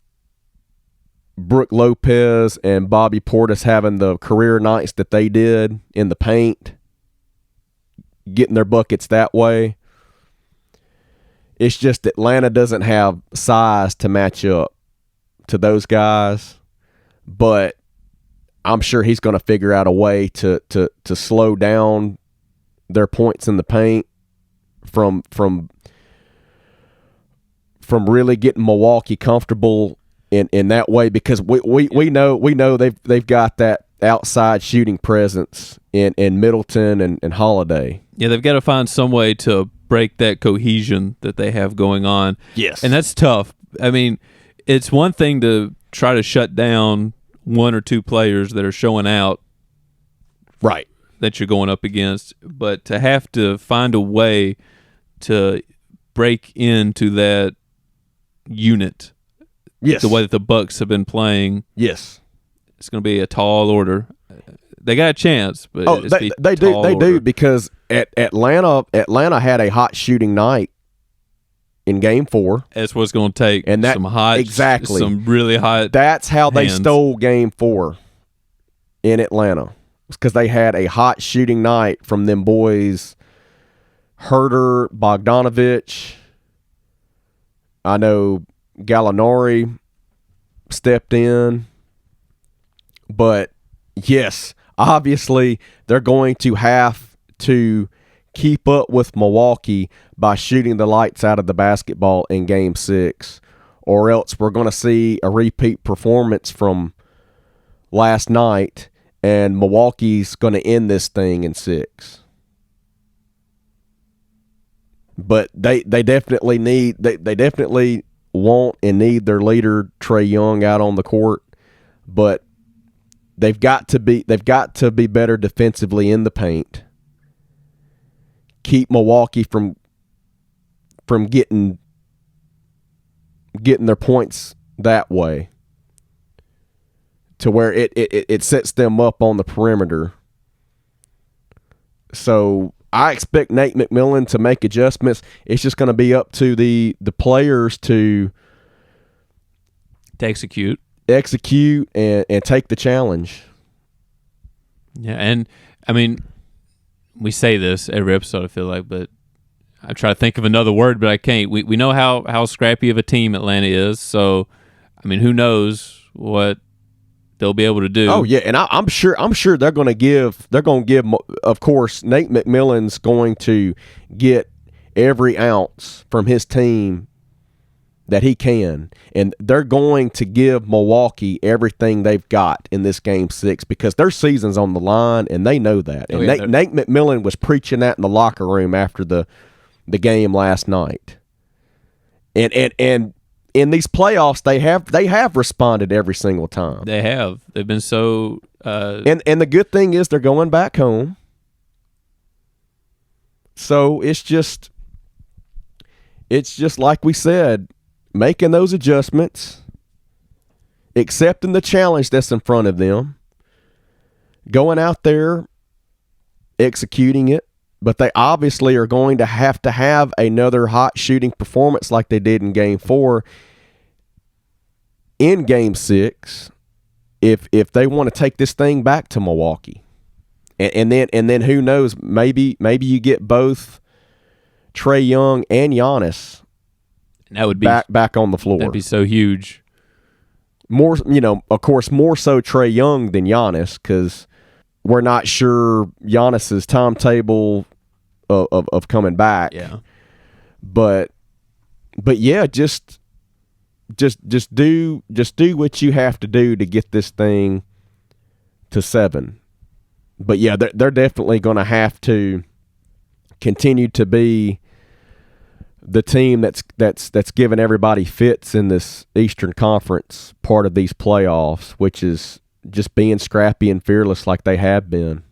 Brook Lopez and Bobby Portis having the career nights that they did in the paint, getting their buckets that way. It's just Atlanta doesn't have size to match up to those guys, but I'm sure he's going to figure out a way to slow down their points in the paint from really getting Milwaukee comfortable in that way, because we know they've got that outside shooting presence in Middleton and Holiday. Yeah, they've got to find some way to break that cohesion that they have going on. Yes. And that's tough. I mean, it's one thing to try to shut down one or two players that are showing out, right, that you're going up against, but to have to find a way to break into that unit, yes, the way that the Bucks have been playing, yes, it's going to be a tall order. They got a chance, but they do, because at Atlanta had a hot shooting night in Game 4. That's what it's going to take. And some really hot. That's how they hands. stole Game 4 in Atlanta, because they had a hot shooting night from them boys, Herter, Bogdanovich. I know Gallinari stepped in, but yes, obviously they're going to have to keep up with Milwaukee by shooting the lights out of the basketball in Game 6, or else we're going to see a repeat performance from last night, and Milwaukee's going to end this thing in 6. But they definitely need they definitely want and need their leader Trae Young out on the court, but they've got to be better defensively in the paint. Keep Milwaukee from getting their points that way, to where it sets them up on the perimeter. So I expect Nate McMillan to make adjustments. It's just going to be up to the players to execute and take the challenge. Yeah, and I mean, we say this every episode, I feel like, but I try to think of another word, but I can't. We know how scrappy of a team Atlanta is, so I mean, who knows what they'll be able to do. Oh yeah, and I'm sure they're going to give. Of course, Nate McMillan's going to get every ounce from his team that he can, and they're going to give Milwaukee everything they've got in this Game 6, because their season's on the line, and they know that. And Nate McMillan was preaching that in the locker room after the game last night. And in these playoffs, they have responded every single time. They have. They've been so. And the good thing is they're going back home. So it's just like we said, making those adjustments, accepting the challenge that's in front of them, going out there executing it, but they obviously are going to have another hot shooting performance like they did in Game 4 in Game 6 if they want to take this thing back to Milwaukee. And then who knows, maybe you get both Trae Young and Giannis that would be back on the floor. That'd be so huge. More, of course, more so Trae Young than Giannis, because we're not sure Giannis's timetable of coming back. Yeah. But yeah, just do what you have to do to get this thing to 7. But yeah, they're definitely going to have to continue to be the team that's giving everybody fits in this Eastern Conference part of these playoffs, which is just being scrappy and fearless like they have been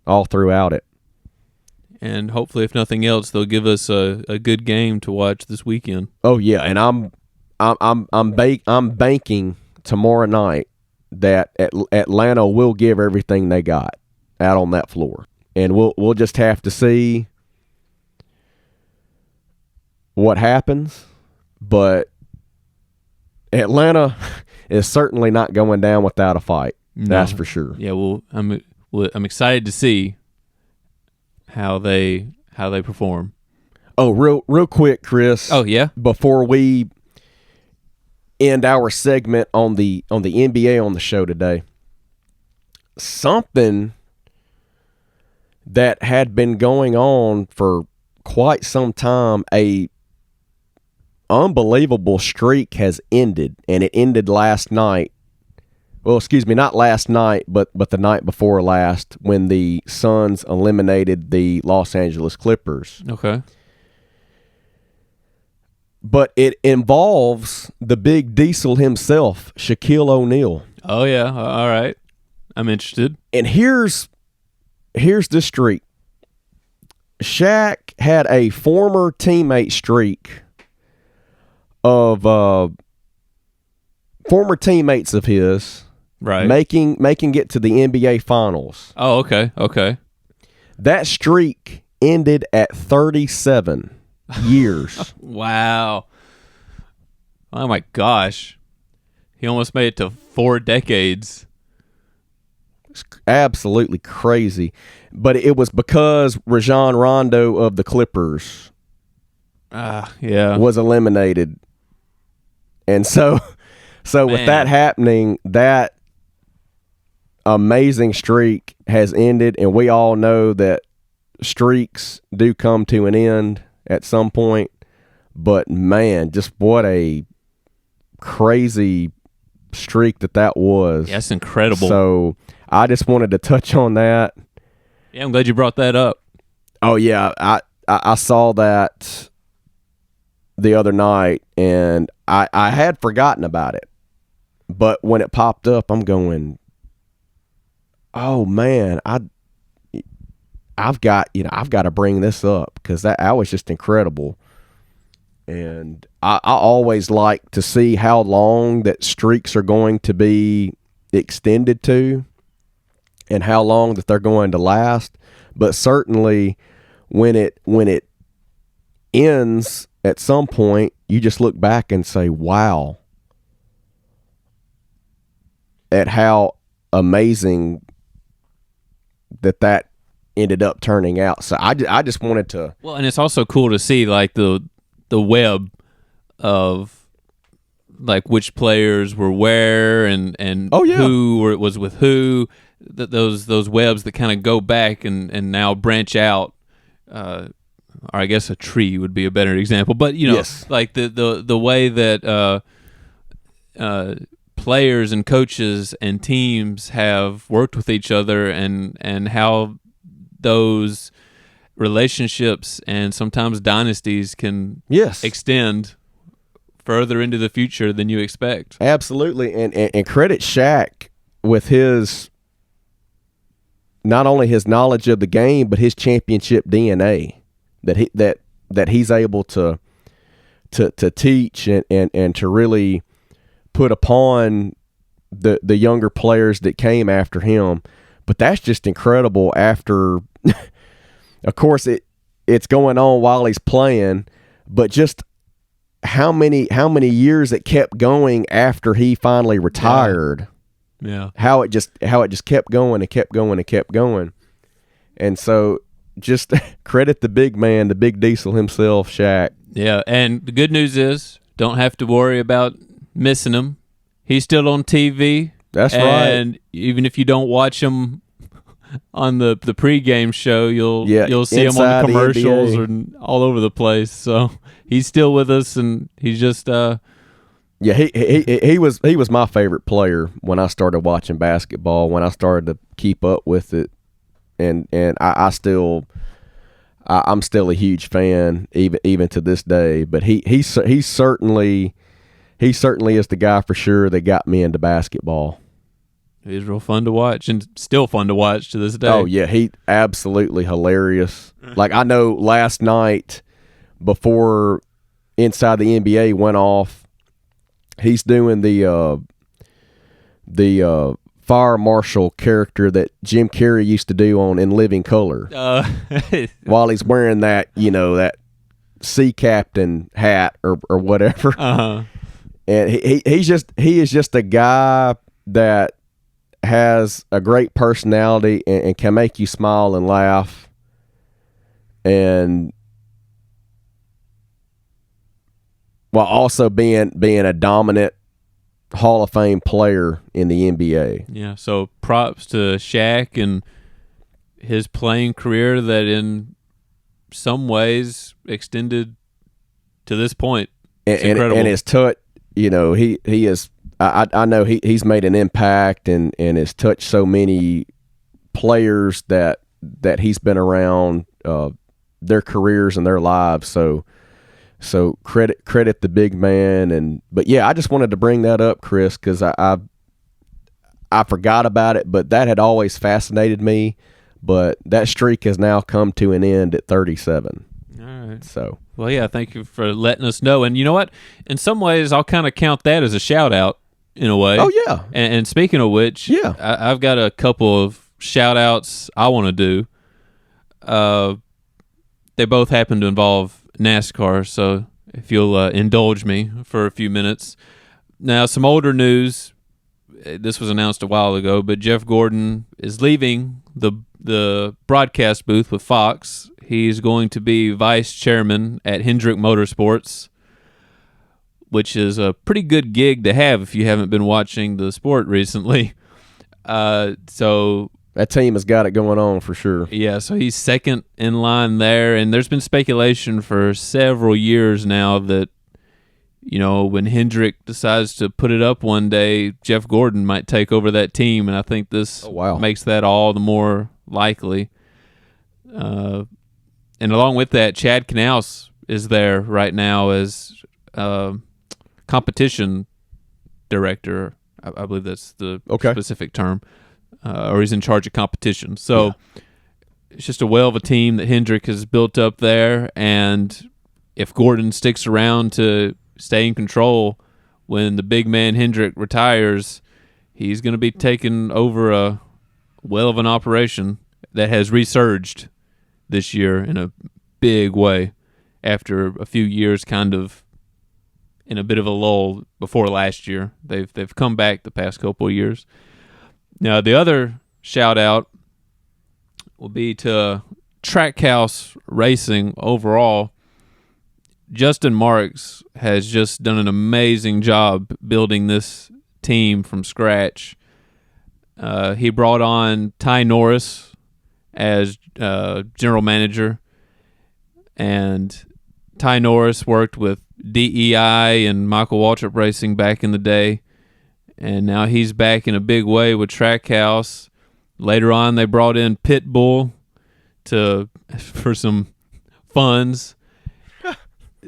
all throughout it. And hopefully, if nothing else, they'll give us a good game to watch this weekend. Oh yeah, and I'm banking tomorrow night that Atlanta will give everything they got out on that floor, and we'll just have to see what happens. But Atlanta is certainly not going down without a fight. No. That's for sure. Yeah, I'm excited to see how they perform. Oh, real quick, Chris. Oh yeah. Before we end our segment on the NBA on the show today, something that had been going on for quite some time, a unbelievable streak has ended, and it ended last night. Well, excuse me, not last night, but the night before last, when the Suns eliminated the Los Angeles Clippers. Okay. But it involves the big diesel himself, Shaquille O'Neal. Oh yeah, all right. I'm interested. And here's the streak. Shaq had a former teammate streak of former teammates of his, right, making it to the NBA Finals. Oh, okay. That streak ended at 37 years. Wow. Oh my gosh. He almost made it to 4 decades. It's absolutely crazy. But it was because Rajon Rondo of the Clippers was eliminated. And so with that happening, that amazing streak has ended, and we all know that streaks do come to an end at some point. But man, just what a crazy streak that was. Yeah, that's incredible. So I just wanted to touch on that. Yeah, I'm glad you brought that up. Oh yeah, I saw that the other night, and I had forgotten about it. But when it popped up, I'm going, oh man, I've got to bring this up, because that was just incredible. And I always like to see how long that streaks are going to be extended to, and how long that they're going to last. But certainly when it ends at some point, you just look back and say, wow, at how amazing that ended up turning out. So I just wanted to. Well, and it's also cool to see like the web of like which players were where and who was with who. Those webs that kind of go back and now branch out. Or I guess a tree would be a better example. But yes, like the way that players and coaches and teams have worked with each other, and how those relationships and sometimes dynasties can extend further into the future than you expect. Absolutely, and credit Shaq with his, not only his knowledge of the game, but his championship DNA that he's able to teach and to really put upon the younger players that came after him. But that's just incredible after of course it's going on while he's playing, but just how many years it kept going after he finally retired. Yeah. How it just kept going and kept going and kept going. And so just credit the big man, the big diesel himself, Shaq. Yeah, and the good news is don't have to worry about missing him. He's still on TV. That's right. And even if you don't watch him on the pregame show, you'll see him on the commercials and all over the place. So he's still with us, and he's just yeah, he was my favorite player when I started watching basketball, when I started to keep up with it, and I'm still a huge fan even to this day. But he certainly is the guy for sure that got me into basketball. He's real fun to watch, and still fun to watch to this day. Oh yeah, he absolutely hilarious. Like, I know last night before Inside the NBA went off, he's doing the fire marshal character that Jim Carrey used to do on In Living Color. While he's wearing that, that sea captain hat or whatever. Uh-huh. And he is just a guy that has a great personality and can make you smile and laugh, and while also being a dominant Hall of Fame player in the NBA. Yeah, so props to Shaq and his playing career that in some ways extended to this point. It's incredible. And his touch, he is. I know he's made an impact and has touched so many players that he's been around, their careers and their lives. So credit the big man. But yeah, I just wanted to bring that up, Chris, because I forgot about it, but that had always fascinated me. But that streak has now come to an end at 37. All right. So. Well, yeah, thank you for letting us know. And you know what? In some ways, I'll kind of count that as a shout-out in a way. Oh, yeah. And speaking of which, yeah, I've got a couple of shout-outs I want to do. They both happen to involve NASCAR, so if you'll indulge me for a few minutes. Now, some older news. This was announced a while ago, but Jeff Gordon is leaving the broadcast booth with Fox. He's going to be vice chairman at Hendrick Motorsports, which is a pretty good gig to have if you haven't been watching the sport recently. So that team has got it going on for sure. Yeah, so he's second in line there, and there's been speculation for several years now that, when Hendrick decides to put it up one day, Jeff Gordon might take over that team, and I think this makes that all the more likely. And along with that, Chad Knaus is there right now as competition director. I believe that's the specific term. Or he's in charge of competition. So it's just a whale of a team that Hendrick has built up there. And if Gordon sticks around to stay in control when the big man Hendrick retires, he's going to be taking over a whale of an operation that has resurged this year in a big way after a few years kind of in a bit of a lull before last year. They've come back the past couple of years. Now, the other shout-out will be to Trackhouse Racing overall. Justin Marks has just done an amazing job building this team from scratch. He brought on Ty Norris as general manager, and Ty Norris worked with DEI and Michael Waltrip Racing back in the day, and now he's back in a big way with Trackhouse. Later on, they brought in Pitbull for some funds.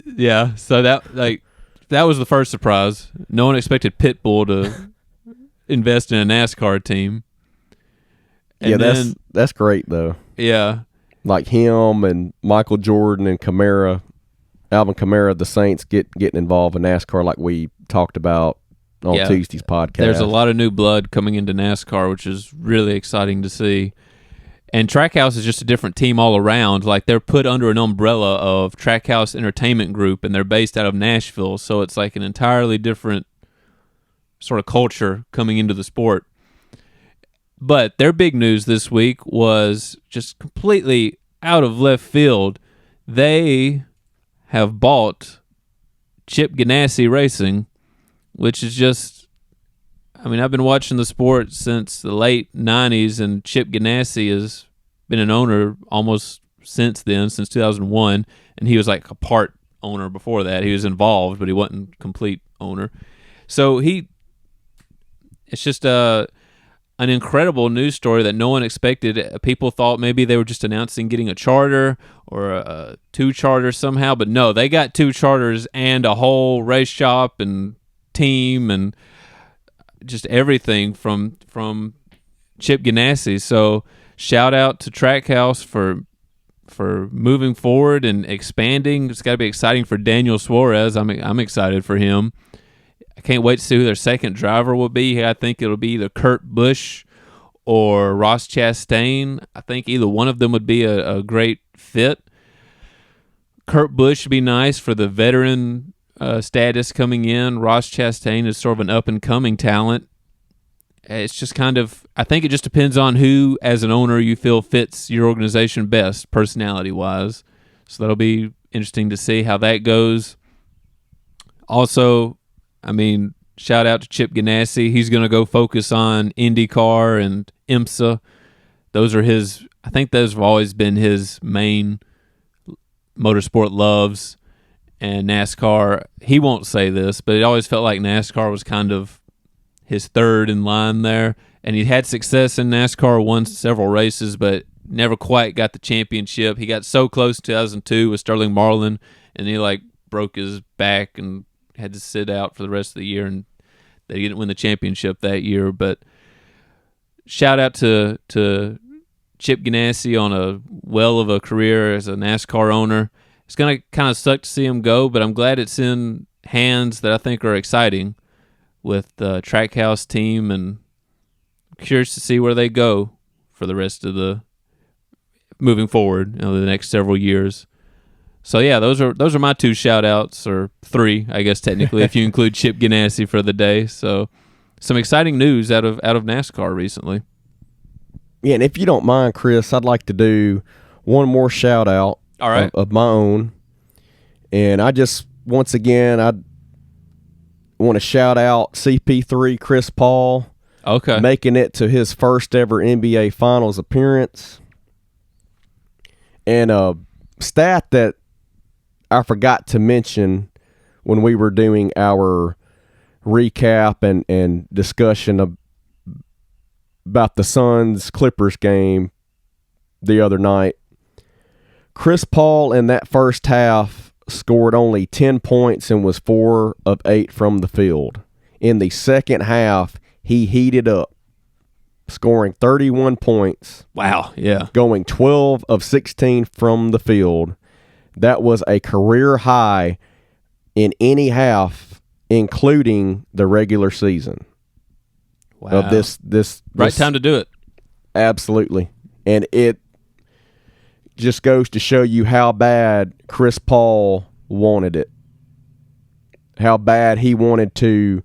Yeah, so that was the first surprise. No one expected Pitbull to invest in a NASCAR team. And that's great though. Yeah, like him and Michael Jordan and Alvin Kamara, the Saints getting involved in NASCAR, like we talked about on Tuesday's podcast. There's a lot of new blood coming into NASCAR, which is really exciting to see. And Trackhouse is just a different team all around. Like, they're put under an umbrella of Trackhouse Entertainment Group, and they're based out of Nashville. So it's like an entirely different sort of culture coming into the sport. But their big news this week was just completely out of left field. They have bought Chip Ganassi Racing, which is just, I mean, I've been watching the sport since the late 90s, and Chip Ganassi has been an owner almost since then, since 2001, and he was like a part owner before that. He was involved, but he wasn't complete owner. So it's just an incredible news story that no one expected. People thought maybe they were just announcing getting a charter or two charters somehow, but no, they got two charters and a whole race shop and team and just everything from Chip Ganassi. So shout out to Trackhouse for moving forward and expanding. It's got to be exciting for Daniel Suarez. I'm excited for him. I can't wait to see who their second driver will be. I think it'll be either Kurt Busch or Ross Chastain. I think either one of them would be a great fit. Kurt Busch would be nice for the veteran status coming in. Ross Chastain is sort of an up-and-coming talent. It's just kind of, I think it just depends on who, as an owner, you feel fits your organization best, personality-wise. So that'll be interesting to see how that goes. Also, I mean, shout out to Chip Ganassi. He's going to go focus on IndyCar and IMSA. Those are I think those have always been his main motorsport loves. And NASCAR, he won't say this, but it always felt like NASCAR was kind of his third in line there. And he had success in NASCAR, won several races, but never quite got the championship. He got so close in 2002 with Sterling Marlin, and he broke his back and had to sit out for the rest of the year, and they didn't win the championship that year. But shout out to Chip Ganassi on a well of a career as a NASCAR owner. It's going to kind of suck to see him go, but I'm glad it's in hands that I think are exciting with the Trackhouse team, and curious to see where they go for the rest of the moving forward, the next several years. So yeah, those are my two shout outs, or three, I guess technically, if you include Chip Ganassi for the day. So some exciting news out of NASCAR recently. Yeah, and if you don't mind, Chris, I'd like to do one more shout out. All right. Of my own. And I just, once again, I want to shout out CP3 Chris Paul. Okay. Making it to his first ever NBA Finals appearance. And a stat that I forgot to mention when we were doing our recap and discussion about the Suns-Clippers game the other night. Chris Paul in that first half scored only 10 points and was 4 of 8 from the field. In the second half, he heated up, scoring 31 points. Wow, yeah. Going 12 of 16 from the field. That was a career high in any half, including the regular season. Wow. Of this right time to do it. Absolutely. And it just goes to show you how bad Chris Paul wanted it. How bad he wanted to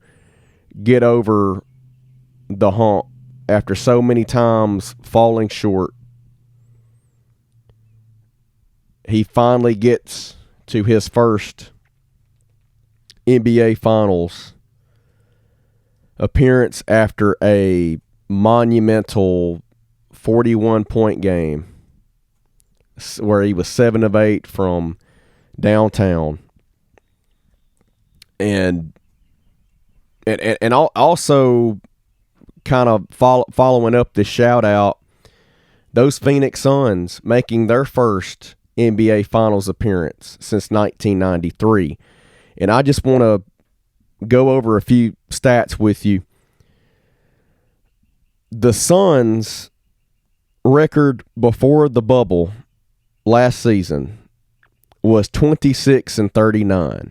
get over the hump after so many times falling short. He finally gets to his first NBA Finals appearance after a monumental 41-point game where he was 7 of 8 from downtown. And also kind of following up this shout out, those Phoenix Suns making their first NBA Finals appearance since 1993. And I just want to go over a few stats with you. The Suns' record before the bubble last season was 26-39.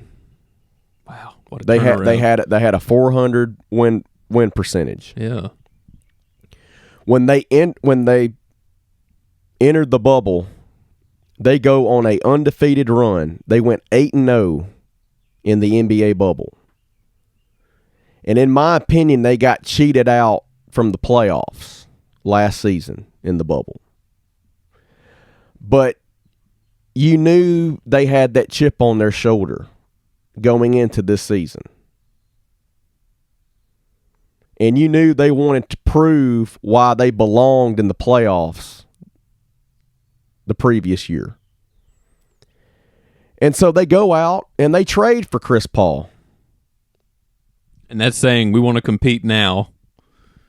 Wow, what a they turnaround. had a 400 win percentage. Yeah. When they entered the bubble, they go on a undefeated run. They went 8-0 in the NBA bubble. And in my opinion, they got cheated out from the playoffs last season in the bubble. But you knew they had that chip on their shoulder going into this season. And you knew they wanted to prove why they belonged in the playoffs the previous year. And so they go out and they trade for Chris Paul. And that's saying we want to compete now.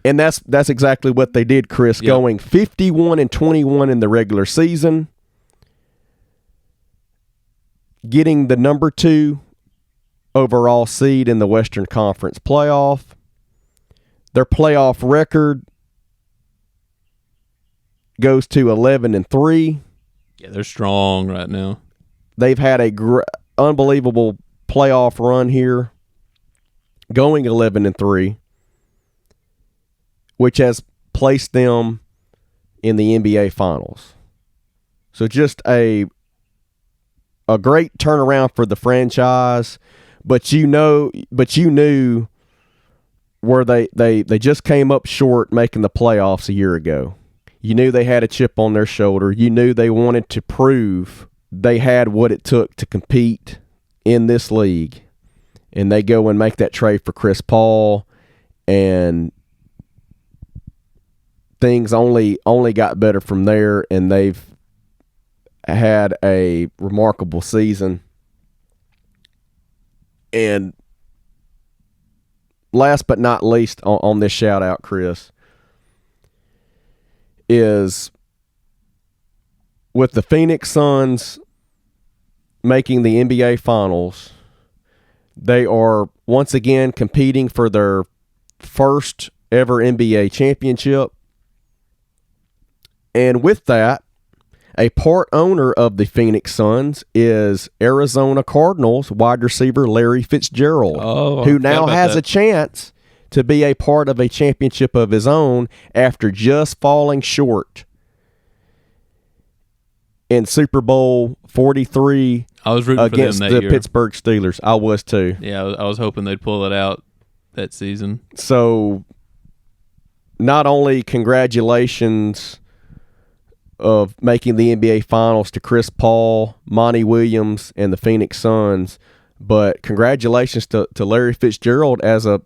And that's exactly what they did, Chris, yep. Going 51-21 in the regular season, getting the number 2 overall seed in the Western Conference playoff. Their playoff record goes to 11-3. Yeah, they're strong right now. They've had a unbelievable playoff run here, going 11-3, which has placed them in the NBA Finals. So just a great turnaround for the franchise, but you knew where they just came up short making the playoffs a year ago. You knew they had a chip on their shoulder. You knew they wanted to prove they had what it took to compete in this league. And they go and make that trade for Chris Paul, and things only got better from there, and they've had a remarkable season. And last but not least on this shout out, Chris, is with the Phoenix Suns making the NBA Finals, they are once again competing for their first ever NBA championship. And with that, a part owner of the Phoenix Suns is Arizona Cardinals wide receiver Larry Fitzgerald, who now has a chance to be a part of a championship of his own after just falling short in Super Bowl 43 against the Pittsburgh Steelers. I was too. Yeah, I was hoping they'd pull it out that season. So not only congratulations of making the NBA Finals to Chris Paul, Monty Williams, and the Phoenix Suns, but congratulations to Larry Fitzgerald as a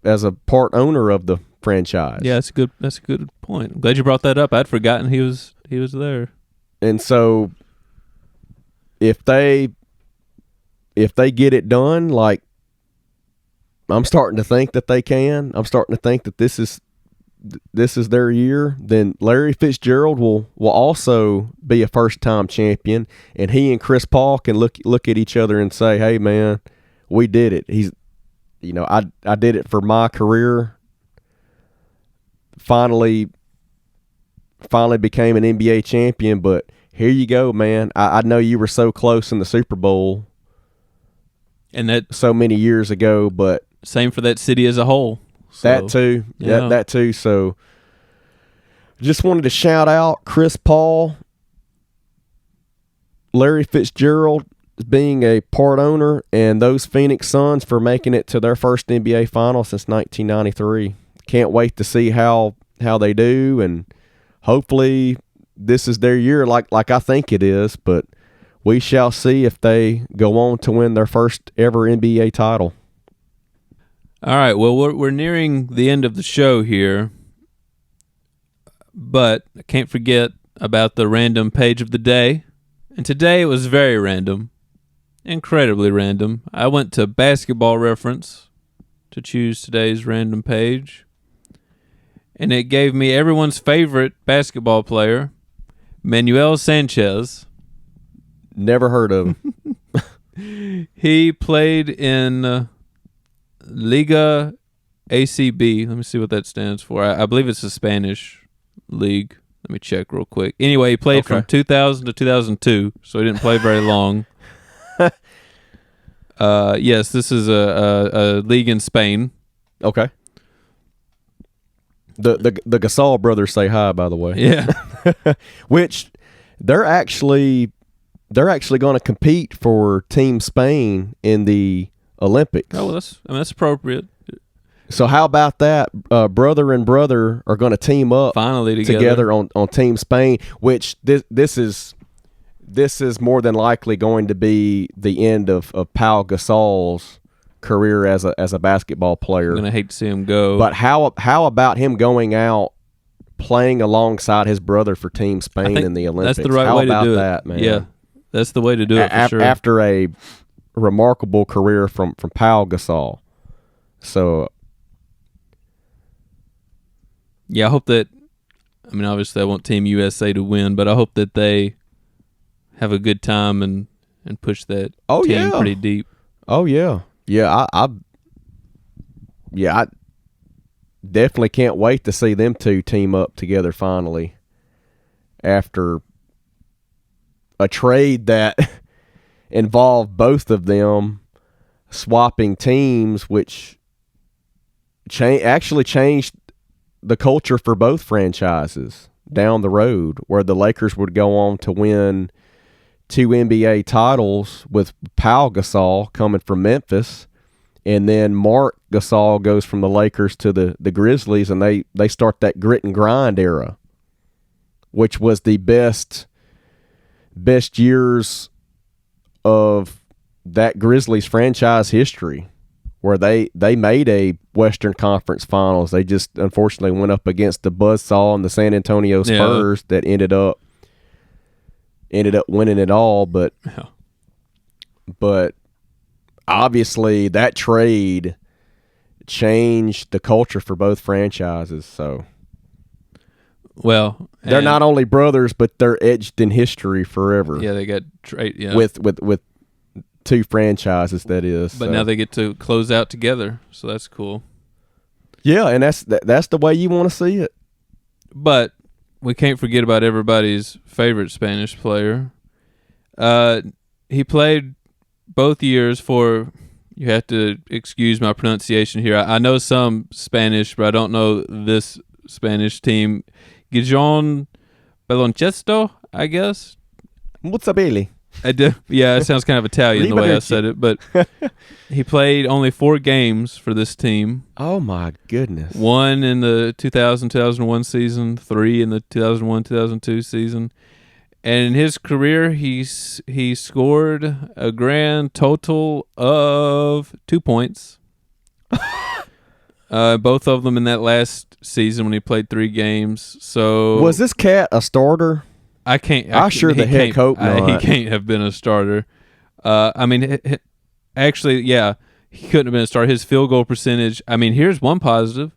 part owner of the franchise. Yeah, that's a good point. I'm glad you brought that up. I'd forgotten he was there. And so if they get it done, like I'm starting to think that they can, I'm starting to think that this is their year, then Larry Fitzgerald will also be a first-time champion, and he and Chris Paul can look at each other and say, hey, man, we did it. I did it for my career. Finally became an NBA champion, but here you go, man. I know you were so close in the Super Bowl and that so many years ago, but same for that city as a whole. So, that too. Yeah. That too. So just wanted to shout out Chris Paul, Larry Fitzgerald being a part owner, and those Phoenix Suns for making it to their first NBA final since 1993. Can't wait to see how they do, and hopefully this is their year like I think it is, but we shall see if they go on to win their first ever NBA title. All right, well, we're nearing the end of the show here, but I can't forget about the random page of the day. And today it was very random, incredibly random. I went to Basketball Reference to choose today's random page, and it gave me everyone's favorite basketball player, Manuel Sanchez. Never heard of him. He played in Liga ACB. Let me see what that stands for. I believe it's a Spanish league. Let me check real quick. Anyway, he played from 2000 to 2002, so he didn't play very long. Yes, this is a league in Spain. Okay. The Gasol brothers say hi, by the way. Yeah. Which they're actually going to compete for Team Spain in the Olympics. Oh, well, that's appropriate. So how about that? Brother and brother are going to team up finally together on Team Spain, which this is more than likely going to be the end of Pau Gasol's career as a basketball player. I'm going to hate to see him go. But how about him going out playing alongside his brother for Team Spain in the Olympics? That's the right way to do it. How about that, man? Yeah, that's the way to do it for sure. After a remarkable career from Pau Gasol. So, yeah, I hope that. I mean, obviously, I want Team USA to win, but I hope that they have a good time and push that team pretty deep. Oh yeah, yeah. I definitely can't wait to see them two team up together finally after a trade that involved both of them swapping teams, which actually changed the culture for both franchises down the road, where the Lakers would go on to win 2 NBA titles with Pau Gasol coming from Memphis. And then Mark Gasol goes from the Lakers to the Grizzlies, and they start that grit and grind era, which was the best years of that Grizzlies franchise history, where they made a Western Conference Finals. They just unfortunately went up against the buzzsaw and the San Antonio Spurs that ended up winning it all. But obviously that trade changed the culture for both franchises. So, well, they're not only brothers, but they're etched in history forever. Yeah, they got trade. Yeah, with 2 franchises, that is. But now they get to close out together, so that's cool. Yeah, and that's the way you want to see it. But we can't forget about everybody's favorite Spanish player. He played both years for, you have to excuse my pronunciation here. I know some Spanish, but I don't know this Spanish team. Gijon Baloncesto, I guess. What's up, Billy? I do. Yeah, it sounds kind of Italian the way I said it, but he played only 4 games for this team. Oh my goodness! 1 in the 2000-2001 season, 3 in the 2001-2002 season, and in his career, he scored a grand total of 2 points. Both of them in that last season when he played 3 games. So was this cat a starter? I can't. I sure the heck hope not. He can't have been a starter. I mean, actually, yeah, he couldn't have been a starter. His field goal percentage. I mean, here's one positive: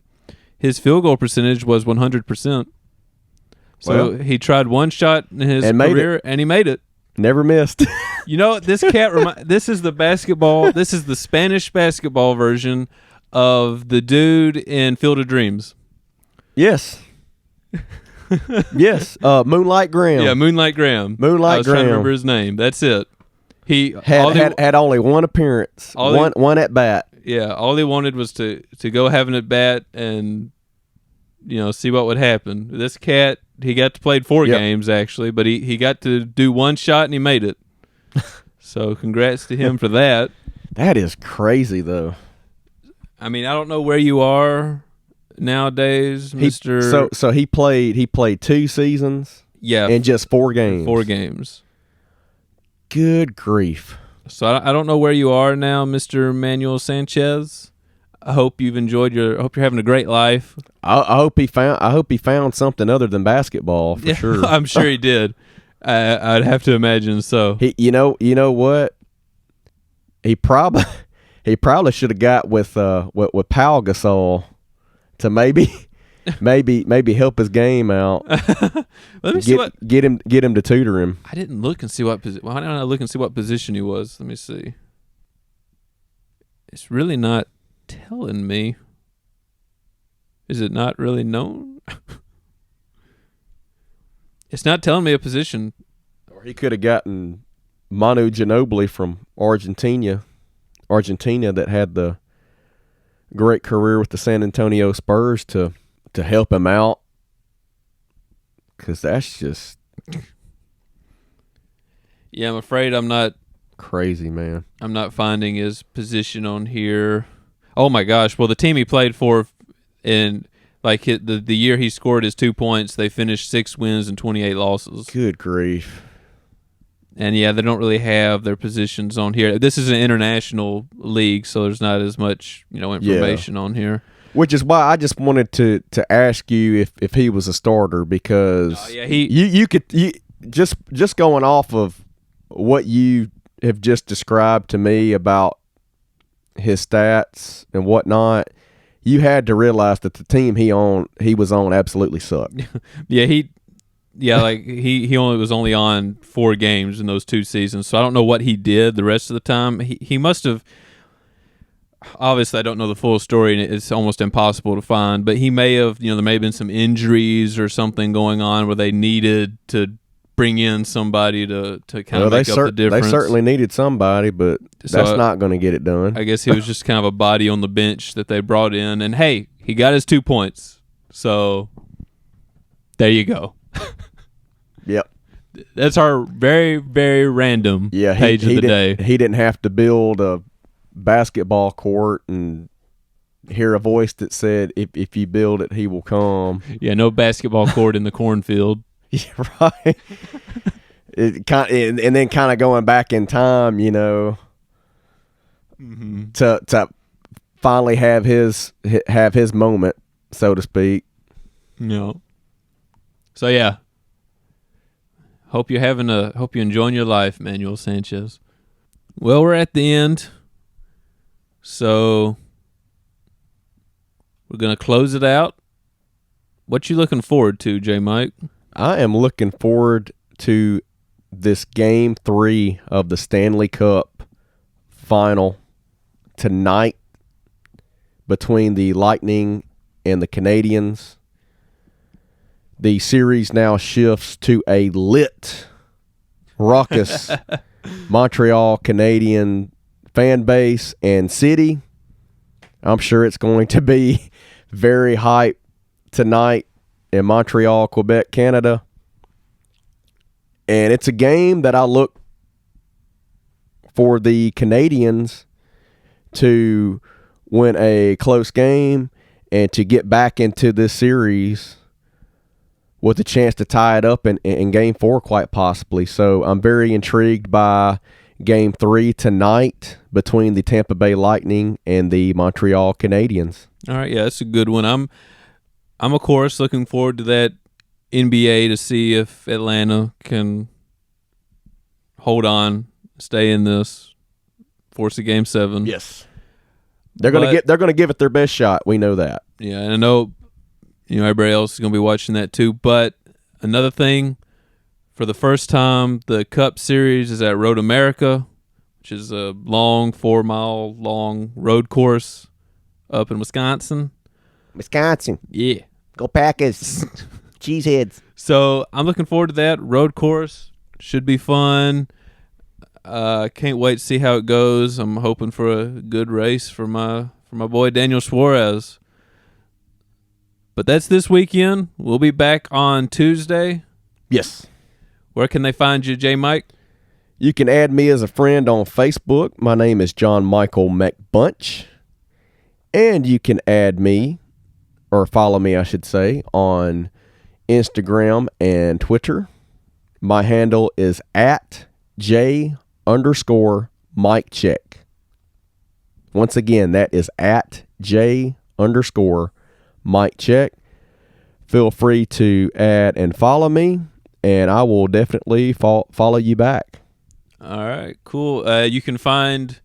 his field goal percentage was 100%. So he tried one shot in his career, and he made it. Never missed. You know, this cat. This is the basketball. This is the Spanish basketball version of the dude in Field of Dreams. Yes. Yes, Moonlight Graham. Yeah, Moonlight Graham. I was trying to remember his name. That's it. He had only one appearance, one at bat. Yeah, all he wanted was to go have an at bat and see what would happen. This cat, he got to play 4 games actually, but he got to do one shot and he made it. So congrats to him for that. That is crazy though. I mean, I don't know where you are nowadays, Mr. So he played 2 seasons. Yeah, and just 4 games. 4 games. Good grief! So I don't know where you are now, Mr. Manuel Sanchez. I hope you've enjoyed I hope you're having a great life. I hope he found something other than basketball for sure. I'm sure he did. I'd have to imagine so. You know what? He probably should have got with Pau Gasol to maybe help his game out. Let me see what get him to tutor him. I didn't look and see what position. Why don't I look and see what position he was? Let me see. It's really not telling me. Is it not really known? It's not telling me a position. Or he could have gotten Manu Ginobili from Argentina that had the great career with the San Antonio Spurs to help him out, because that's just Yeah, I'm afraid I'm not. Crazy, man. I'm not finding his position on here. Oh my gosh! Well, the team he played for, in the year he scored his 2 points, they finished 6 wins and 28 losses. Good grief! And yeah, they don't really have their positions on here. This is an international league, so there's not as much information on here. Which is why I just wanted to ask you if he was a starter, because you could just going off of what you have just described to me about his stats and whatnot, you had to realize that the team he was on absolutely sucked. He only was on 4 games in those 2 seasons, so I don't know what he did the rest of the time. He must have. Obviously, I don't know the full story, and it's almost impossible to find. But he may have, there may have been some injuries or something going on where they needed to bring in somebody to kind of make up the difference. They certainly needed somebody, but that's not going to get it done. I guess he was just kind of a body on the bench that they brought in. And, hey, he got his 2 points. So, there you go. Yep. That's our very, very random page of the day. He didn't have to build a basketball court and hear a voice that said, if you build it, he will come. Yeah, no basketball court in the cornfield. Yeah, right. And then kind of going back in time, to finally have his moment, so to speak. No. So yeah. Hope you're enjoying your life, Manuel Sanchez. Well, we're at the end. So we're gonna close it out. What you looking forward to, J. Mike? I am looking forward to this Game 3 of the Stanley Cup final tonight between the Lightning and the Canadiens. The series now shifts to a lit, raucous Montreal Canadian fan base and city. I'm sure it's going to be very hype tonight in Montreal, Quebec, Canada. And it's a game that I look for the Canadiens to win a close game and to get back into this series with a chance to tie it up in Game 4 quite possibly. So I'm very intrigued by Game 3 tonight between the Tampa Bay Lightning and the Montreal Canadiens. All right, yeah, that's a good one. I'm of course looking forward to that NBA to see if Atlanta can hold on, stay in this, force a Game 7. Yes, they're gonna give it their best shot. We know that. Yeah, and I know everybody else is gonna be watching that too. But another thing, for the first time, the Cup Series is at Road America, which is a long 4-mile long road course up in Wisconsin. Yeah. Go Packers. Cheeseheads. So I'm looking forward to that. Road course should be fun. Can't wait to see how it goes. I'm hoping for a good race for my boy Daniel Suarez. But that's this weekend. We'll be back on Tuesday. Yes. Where can they find you, J. Mike? You can add me as a friend on Facebook. My name is John Michael McBunch. And you can add me, or follow me, I should say, on Instagram and Twitter. My handle is @J_MikeCheck. Once again, that is @J_MikeCheck. Feel free to add and follow me, and I will definitely follow you back. All right, cool. You can find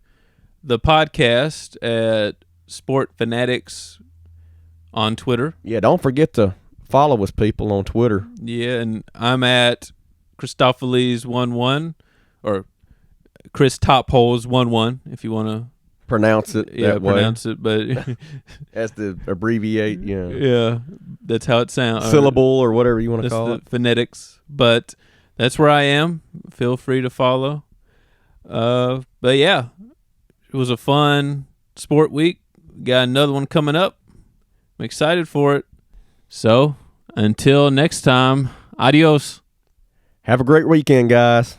the podcast at Sport Fanatics on Twitter. Yeah, don't forget to follow us, people, on Twitter. Yeah, and I'm at Christopheles11, or Chris Topholes11, if you want to pronounce it that way. Pronounce it, but as to abbreviate, yeah, that's how it sounds. Syllable or whatever you want to call it. Phonetics, but that's where I am. Feel free to follow. But yeah, it was a fun sport week. Got another one coming up. I'm excited for it. So until next time, adios. Have a great weekend, guys.